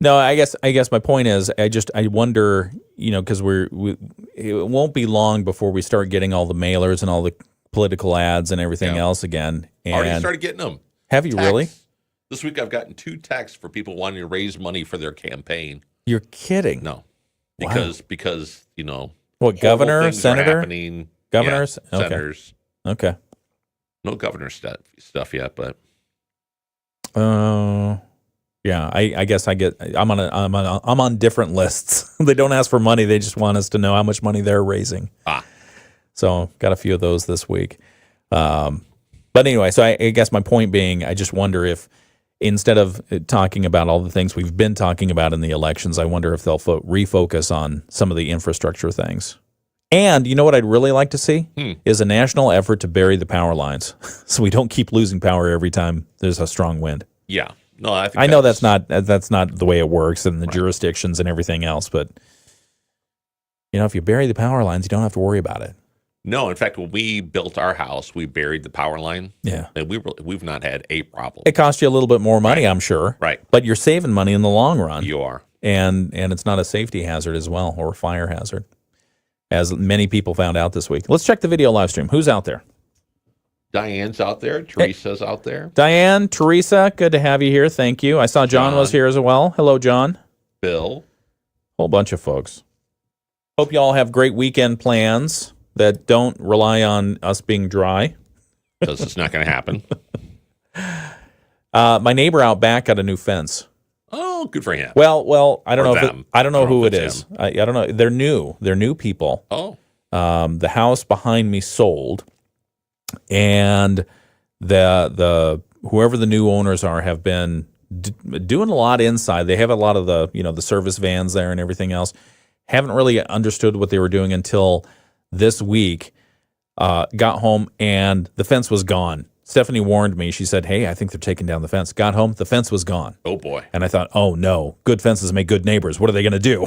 No, I guess my point is, I wonder, because it won't be long before we start getting all the mailers and all the political ads and everything else again. And already started getting them. Have you really? This week I've gotten 2 texts for people wanting to raise money for their campaign. You're kidding? No, because what, governor, senator, governors, senators. Okay. No governor stuff yet, but. Yeah, I guess I'm on different lists. They don't ask for money; they just want us to know how much money they're raising. So got a few of those this week. But anyway, so I guess my point being, I just wonder if instead of talking about all the things we've been talking about in the elections, I wonder if they'll refocus on some of the infrastructure things. And you know what I'd really like to see is a national effort to bury the power lines, so we don't keep losing power every time there's a strong wind. Yeah. No, I know that's not the way it works and the jurisdictions and everything else, but if you bury the power lines, you don't have to worry about it. No, in fact, when we built our house, we buried the power line. Yeah, and we've not had a problem. It cost you a little bit more money, I'm sure. Right, but you're saving money in the long run. You are. and it's not a safety hazard as well, or a fire hazard, as many people found out this week. Let's check the video live stream. Who's out there? Diane's out there. Teresa's out there. Diane, Teresa, good to have you here. Thank you. I saw John was here as well. Hello, John. Bill. Whole bunch of folks. Hope you all have great weekend plans that don't rely on us being dry. Because it's not going to happen. My neighbor out back got a new fence. Oh, good for him. Well, I don't Or know. them. I don't know who it if is. I don't know. They're new. They're new people. Oh. The house behind me sold, and the whoever the new owners are have been doing a lot inside. They have a lot of the service vans there and everything else. Haven't really understood what they were doing until this week. Got home and the fence was gone. Stephanie warned me. She said, "Hey, I think they're taking down the fence." Got home, the fence was gone. Oh boy! And I thought, "Oh no, good fences make good neighbors. What are they going to do?"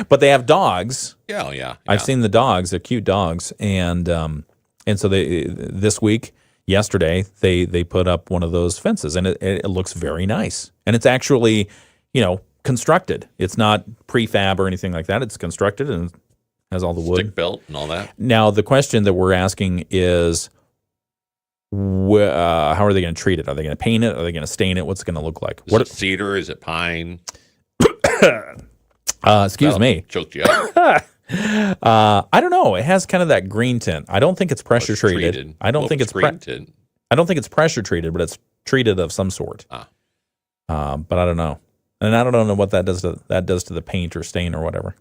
But they have dogs. Yeah. I've seen the dogs. They're cute dogs, and so they this week, yesterday, they put up one of those fences, and it looks very nice. And it's actually, constructed. It's not prefab or anything like that. It's constructed and has all the wood. Stick built and all that. Now, the question that we're asking is, how are they going to treat it? Are they going to paint it? Are they going to stain it? What's it going to look like? Is it cedar? Is it pine? Excuse me. Choked you up. I don't know. It has kind of that green tint. I don't think it's pressure treated. I don't think it's green tint. I don't think it's pressure treated, but it's treated of some sort. But I don't know, and I don't know what that does to the paint or stain or whatever.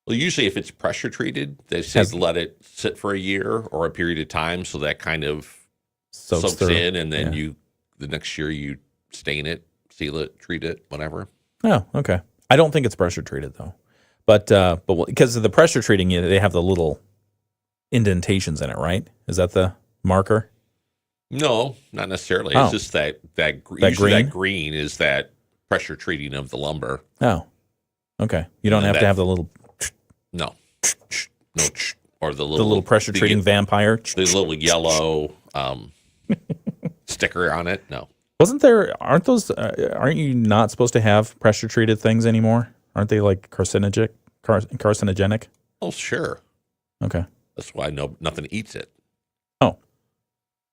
Well, usually if it's pressure treated, they say let it sit for a year or a period of time, so that kind of soaks in, and then the next year you stain it, seal it, treat it, whatever. Oh, okay. I don't think it's pressure treated though, but because of the pressure treating, they have the little indentations in it, right? Is that the marker? No, not necessarily. Oh. It's just that green is that pressure treating of the lumber. Oh, okay. You don't have to have the little no, or the little pressure treating vampire. The little yellow sticker on it. No. Wasn't there? Aren't you not supposed to have pressure treated things anymore? Aren't they like carcinogenic? Oh, sure. Okay. That's why nothing eats it. Oh.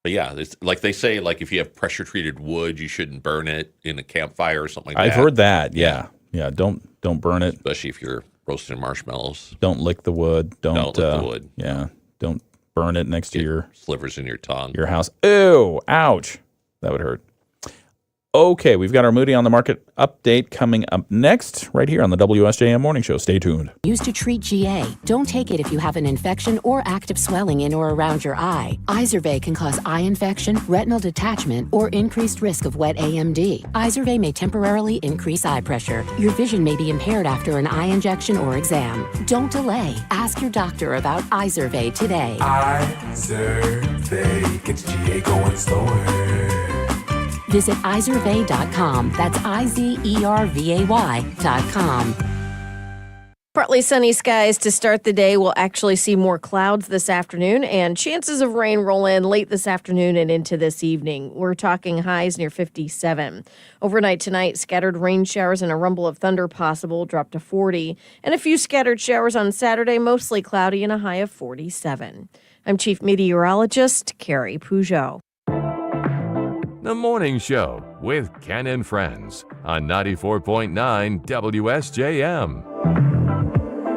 But yeah, it's like they say, like if you have pressure treated wood, you shouldn't burn it in a campfire or something like that. I've heard that. Yeah. Don't burn it, especially if you're roasting marshmallows. Don't lick the wood. Don't lick the wood. Yeah. Don't burn it next to your slivers in your tongue. Your house. Ew! Ouch! That would hurt. Okay, we've got our Moody on the Market update coming up next, right here on the WSJM Morning Show. Stay tuned. Used to treat GA. Don't take it if you have an infection or active swelling in or around your eye. Izervay can cause eye infection, retinal detachment, or increased risk of wet AMD. Izervay may temporarily increase eye pressure. Your vision may be impaired after an eye injection or exam. Don't delay. Ask your doctor about Izervay today. Izervay gets GA going slower. Visit Izervay.com. That's IZERVAY.com. Partly sunny skies to start the day. We'll actually see more clouds this afternoon, and chances of rain roll in late this afternoon and into this evening. We're talking highs near 57. Overnight tonight, scattered rain showers and a rumble of thunder possible, drop to 40. And a few scattered showers on Saturday, mostly cloudy and a high of 47. I'm Chief Meteorologist Carrie Peugeot. The Morning Show with Ken and Friends on 94.9 WSJM.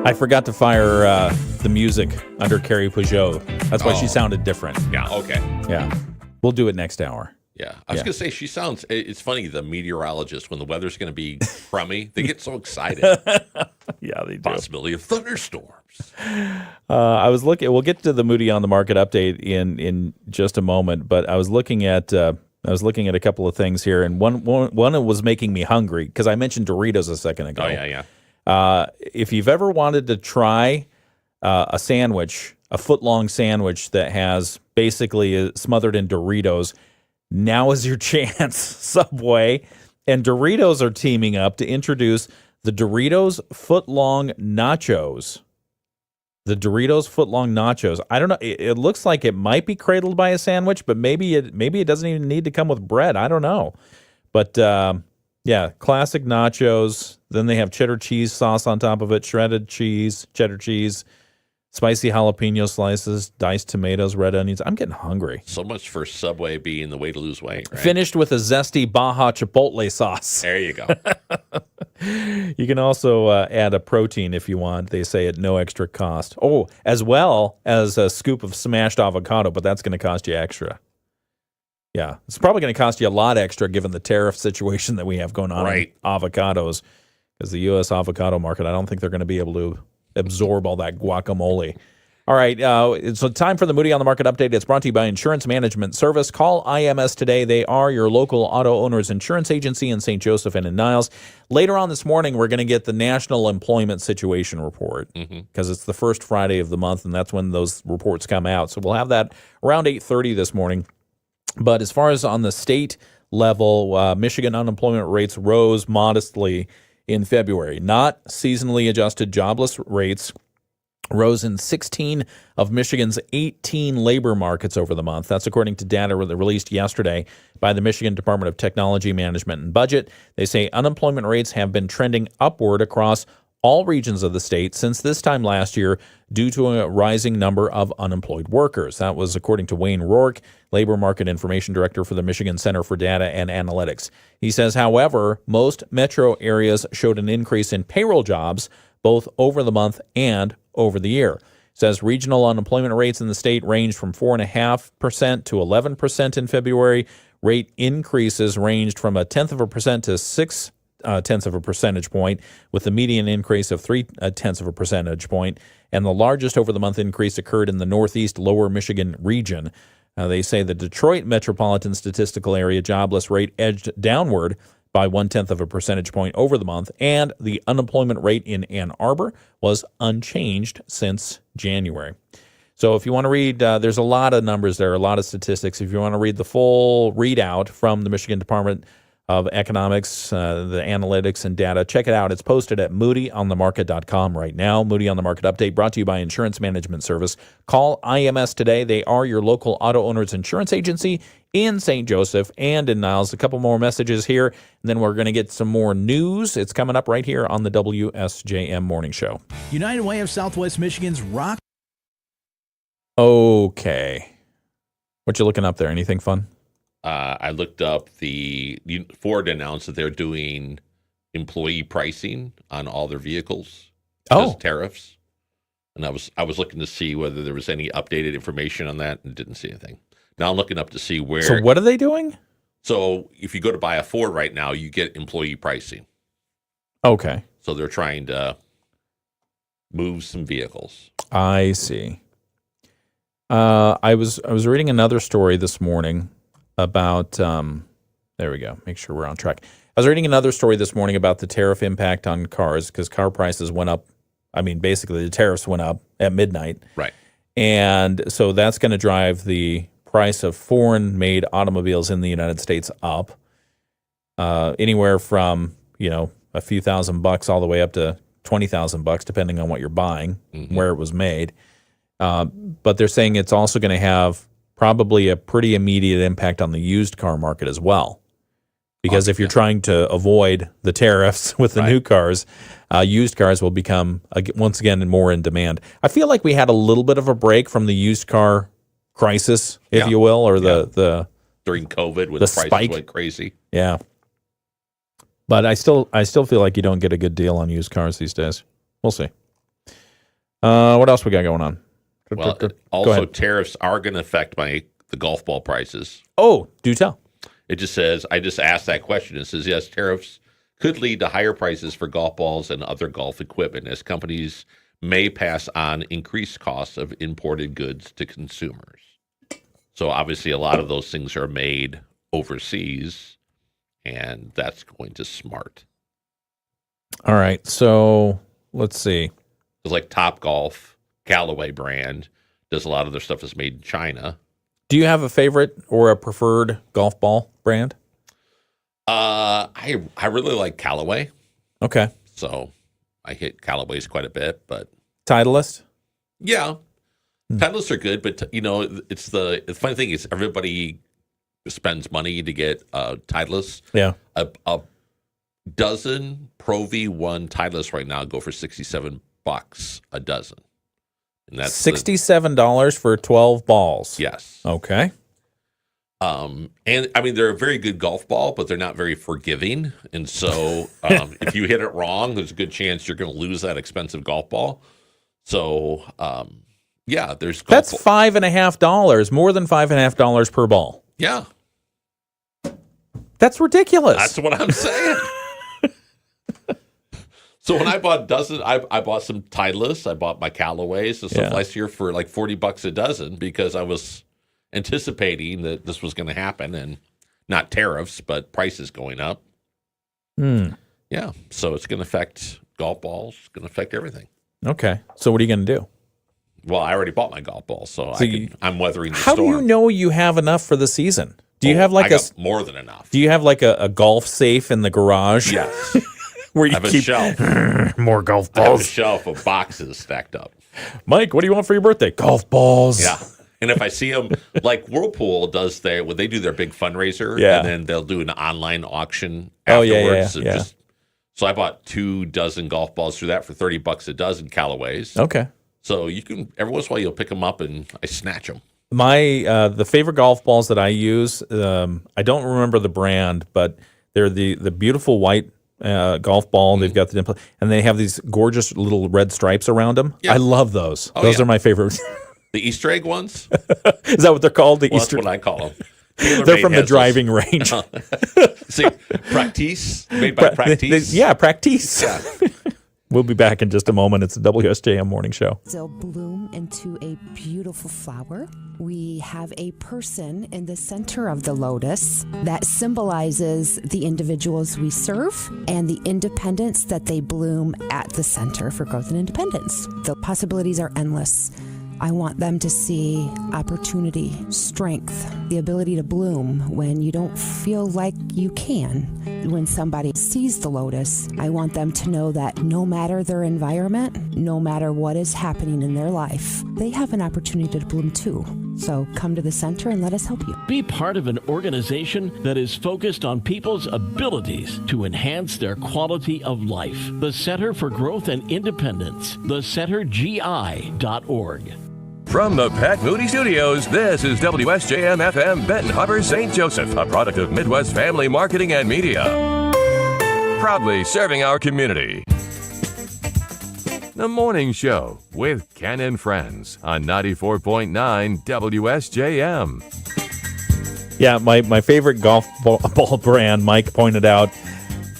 I forgot to fire the music under Carrie Peugeot. That's why she sounded different. Yeah, okay. Yeah. We'll do it next hour. Yeah. I was going to say, she sounds, it's funny, the meteorologists, when the weather's going to be crummy, they get so excited. Yeah, they do. Possibility of thunderstorms. We'll get to the Moody on the Market update in just a moment, but I was looking at a couple of things here, and one was making me hungry because I mentioned Doritos a second ago. Oh, yeah. If you've ever wanted to try a sandwich, a foot-long sandwich that has basically smothered in Doritos, now is your chance, Subway. And Doritos are teaming up to introduce the Doritos foot-long nachos. The Doritos foot-long nachos. I don't know. It looks like it might be cradled by a sandwich, but maybe it doesn't even need to come with bread. I don't know. But Yeah, classic nachos. Then they have cheddar cheese sauce on top of it, shredded cheese, cheddar cheese, spicy jalapeno slices, diced tomatoes, red onions. I'm getting hungry. So much for Subway being the way to lose weight, right? Finished with a zesty Baja Chipotle sauce. There you go. You can also add a protein if you want. They say at no extra cost. Oh, as well as a scoop of smashed avocado, but that's going to cost you extra. Yeah, it's probably going to cost you a lot extra given the tariff situation that we have going on in avocados, because the U.S. avocado market, I don't think they're going to be able to absorb all that guacamole. All right, it's time for the Moody on the Market update. It's brought to you by Insurance Management Service. Call IMS today. They are your local auto owners insurance agency in St. Joseph and in Niles. Later on this morning, we're going to get the National Employment Situation Report because it's the first Friday of the month, and that's when those reports come out. So we'll have that around 8:30 this morning. But as far as on the state level, Michigan unemployment rates rose modestly in February. Not seasonally adjusted jobless rates rose in 16 of Michigan's 18 labor markets over the month. That's according to data released yesterday by the Michigan Department of Technology Management and Budget. They say unemployment rates have been trending upward across all regions of the state since this time last year due to a rising number of unemployed workers. That was according to Wayne Rourke, Labor Market Information Director for the Michigan Center for Data and Analytics. He says, however, most metro areas showed an increase in payroll jobs both over the month and over the year. Says regional unemployment rates in the state ranged from 4.5% to 11% in February. Rate increases ranged from 0.1% to 0.6 of a percentage point, with the median increase of 0.3 of a percentage point. And the largest over the month increase occurred in the Northeast Lower Michigan region. They say the Detroit Metropolitan Statistical Area jobless rate edged downward by 0.1 of a percentage point over the month, and the unemployment rate in Ann Arbor was unchanged since January. So if you want to read, there's a lot of numbers there, a lot of statistics. If you want to read the full readout from the Michigan Department of Economics, the analytics and data, check it out. It's posted at moodyonthemarket.com right now. Moody on the Market update brought to you by Insurance Management Service. Call IMS today. They are your local auto owners insurance agency in St. Joseph and in Niles. A couple more messages here, and then we're going to get some more news. It's coming up right here on the WSJM Morning Show. United Way of Southwest Michigan's Rock. Okay. What you looking up there? Anything fun? I looked up Ford announced that they're doing employee pricing on all their vehicles. Just tariffs. And I was looking to see whether there was any updated information on that and didn't see anything. Now I'm looking up to see where. So what are they doing? So if you go to buy a Ford right now, you get employee pricing. Okay. So they're trying to move some vehicles. I see. I was reading another story this morning about, there we go, make sure we're on track. I was reading another story this morning about the tariff impact on cars because car prices went up. I mean, basically the tariffs went up at midnight. Right. And so that's going to drive the price of foreign-made automobiles in the United States up anywhere from, a few $1,000s all the way up to $20,000, depending on what you're buying, where it was made. But they're saying it's also going to have probably a pretty immediate impact on the used car market as well. Because if you're trying to avoid the tariffs with the new cars, used cars will become, once again, more in demand. I feel like we had a little bit of a break from the used car crisis, if you will, or the during COVID when the the prices spike went crazy. Yeah. But I still feel like you don't get a good deal on used cars these days. We'll see. What else we got going on? Well, Go also ahead. tariffs are going to affect the golf ball prices. Oh, do tell. It just says, I just asked that question. It says, yes, tariffs could lead to higher prices for golf balls and other golf equipment as companies may pass on increased costs of imported goods to consumers. So obviously a lot of those things are made overseas, and that's going to smart. All right, so let's see. It's like Topgolf, Callaway brand, does a lot of their stuff that's made in China. Do you have a favorite or a preferred golf ball brand? I really like Callaway. Okay. So I hit Callaways quite a bit, but Titleist? yeah, Titleists are good. But it's the funny thing is everybody spends money to get Titleist. Yeah. A dozen Pro V1 Titleist right now go for $67 a dozen. And that's $67 for 12 balls. Yes. Okay. And I mean, they're a very good golf ball, but they're not very forgiving. And so if you hit it wrong, there's a good chance you're going to lose that expensive golf ball. So, yeah, there's golf That's $5.50, more than $5.50 per ball. Yeah. That's ridiculous. That's what I'm saying. So when I bought a dozen, I bought some Titleists. I bought my Callaways and stuff last year for like $40 a dozen because I was anticipating that this was going to happen, and not tariffs, but prices going up. Yeah, so it's going to affect golf balls. It's going to affect everything. Okay, so what are you going to do? Well, I already bought my golf ball, so I'm weathering the How storm. do you know you have enough for the season? Do you have like I got more than enough? Do you have like a golf safe in the garage? Yes. Where you I have keep a shelf. more golf I have a balls. shelf of boxes stacked up. Mike, what do you want for your birthday? Golf balls. Yeah. And if I see them, like Whirlpool does when they do their big fundraiser, and then they'll do an online auction afterwards. So I bought 2 dozen golf balls through that for $30 a dozen Callaways. Okay. So you can, every once in a while, you'll pick them up and I snatch them. My the favorite golf balls that I use, I don't remember the brand, but they're the beautiful white golf ball. They've got the dimple, and they have these gorgeous little red stripes around them. Yeah. I love those. Oh, Those yeah. are my favorite. The Easter egg ones? Is that what they're called? The Well, Easter. that's what I call them. They're from the driving range. See, Practice, made by Practice. Practice. Yeah. We'll be back in just a moment. It's the WSJM Morning Show. They'll bloom into a beautiful flower. We have a person in the center of the lotus that symbolizes the individuals we serve and the independence that they bloom at the Center for Growth and Independence. The possibilities are endless. I want them to see opportunity, strength, the ability to bloom when you don't feel like you can. When somebody sees the lotus, I want them to know that no matter their environment, no matter what is happening in their life, they have an opportunity to bloom too. So come to the center and let us help you. Be part of an organization that is focused on people's abilities to enhance their quality of life. The Center for Growth and Independence, thecentergi.org. From the Pat Moody Studios, this is WSJM FM Benton Harbor, St. Joseph, a product of Midwest Family Marketing and Media. Proudly serving our community. The Morning Show with Ken and Friends on 94.9 WSJM. Yeah, my favorite golf ball brand, Mike pointed out,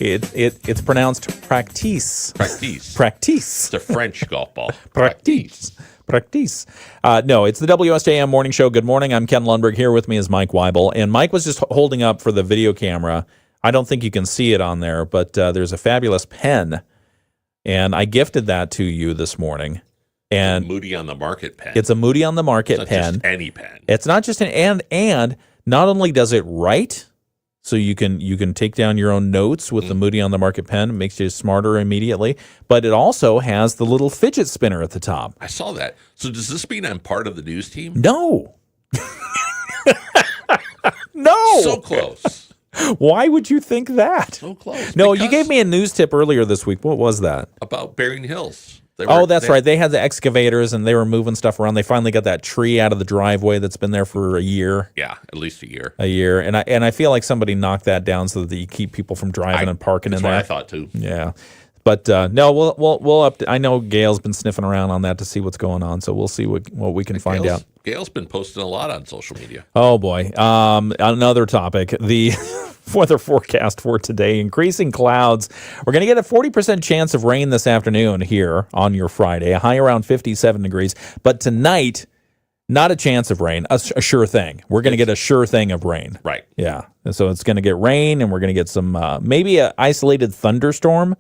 it's pronounced Practice. Practice. Practice. It's a French golf ball. Practice. Practice. No, it's the WSJM Morning Show. Good morning. I'm Ken Lundberg. Here with me is Mike Weibel. And Mike was just holding up for the video camera. I don't think you can see it on there, but there's a fabulous pen. And I gifted that to you this morning. And Moody on the Market pen. It's a Moody on the Market pen. Just any pen. It's not just and not only does it write, so you can take down your own notes with the Moody on the Market pen. It makes you smarter immediately. But it also has the little fidget spinner at the top. I saw that. So does this mean I'm part of the news team? No. No. So close. Why would you think that? So close. No, you gave me a news tip earlier this week. What was that? About Bering Hills. That's right. They had the excavators and they were moving stuff around. They finally got that tree out of the driveway that's been there for a year. Yeah, at least a year. A year. And I feel like somebody knocked that down so that you keep people from driving and parking in there. That's what I thought too. Yeah. But no, we'll up. I know Gail's been sniffing around on that to see what's going on, so we'll see what we can find out. Gail's been posting a lot on social media. Oh boy. Another topic: the weather forecast for today. Increasing clouds. We're going to get a 40% chance of rain this afternoon here on your Friday. A high around 57 degrees. But tonight, not a chance of rain. A sure thing. We're going to get a sure thing of rain. Right. Yeah. And so it's going to get rain, and we're going to get some maybe an isolated thunderstorm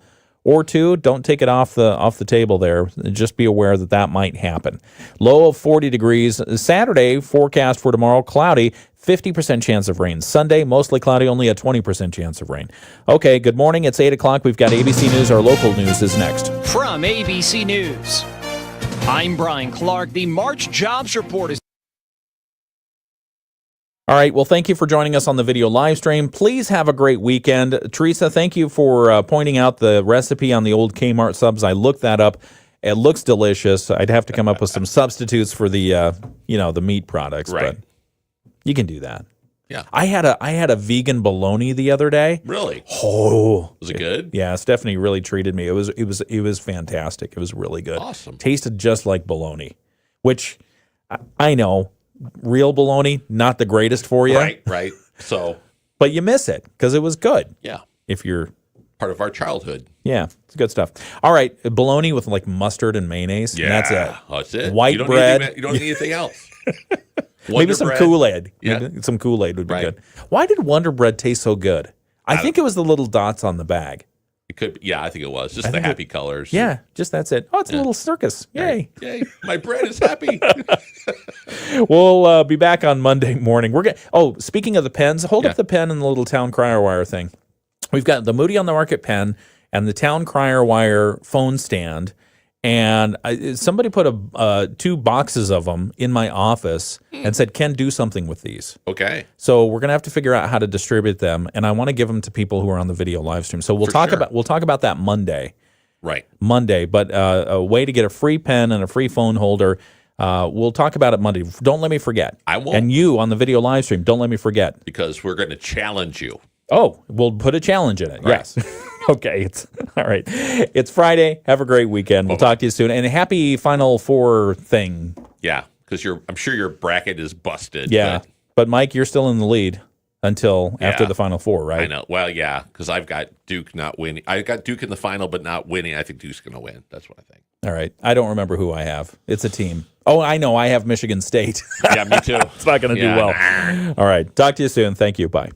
or two. Don't take it off the table there. Just be aware that might happen. Low of 40 degrees. Saturday, forecast for tomorrow, cloudy, 50% chance of rain. Sunday, mostly cloudy, only a 20% chance of rain. Okay, good morning. It's 8 o'clock. We've got ABC News. Our local news is next. From ABC News, I'm Brian Clark. The March jobs report is... All right. Well, thank you for joining us on the video live stream. Please have a great weekend. Teresa, thank you for pointing out the recipe on the old Kmart subs. I looked that up. It looks delicious. I'd have to come up with some substitutes for the, the meat products. Right. But you can do that. Yeah. I had a vegan bologna the other day. Really? Oh, Was it good? Yeah, Stephanie really treated me. It was fantastic. It was really good. Awesome. Tasted just like bologna, which I know real bologna not the greatest for you. Right. So, but you miss it because it was good. Yeah. If you're part of our childhood. Yeah, it's good stuff. All right, bologna with like mustard and mayonnaise. Yeah, and that's it. That's it. White you don't bread. You don't need anything else. Maybe some Bread. Kool-Aid. Yeah. Maybe some Kool-Aid would be good. Why did Wonder Bread taste so good? I think it was the little dots on the bag. It could. Yeah, I think it was just the happy colors. Yeah, just that's it. Oh, it's a little circus. Yay! Yay! My bread is happy. We'll be back on Monday morning. Speaking of the pens, hold up the pen and the little Town Crier Wire thing. We've got the Moody on the Market pen and the Town Crier Wire phone stand. And somebody put 2 boxes of them in my office and said, Ken, do something with these. Okay. So we're going to have to figure out how to distribute them. And I want to give them to people who are on the video live stream. So we'll talk about that Monday. Right. Monday. But a way to get a free pen and a free phone holder. We'll talk about it Monday. Don't let me forget. I won't. And you on the video live stream, don't let me forget. Because we're going to challenge you. Oh, we'll put a challenge in it. Right. Yes. Okay. It's all right. It's Friday. Have a great weekend. We'll talk to you soon. And happy Final Four thing. Yeah, because I'm sure your bracket is busted. Yeah. But Mike, you're still in the lead until after the Final Four, right? I know. Well, yeah, because I've got Duke not winning. I got Duke in the final, but not winning. I think Duke's going to win. That's what I think. All right. I don't remember who I have. It's a team. Oh, I know. I have Michigan State. Yeah, me too. It's not going to do well. All right. Talk to you soon. Thank you. Bye.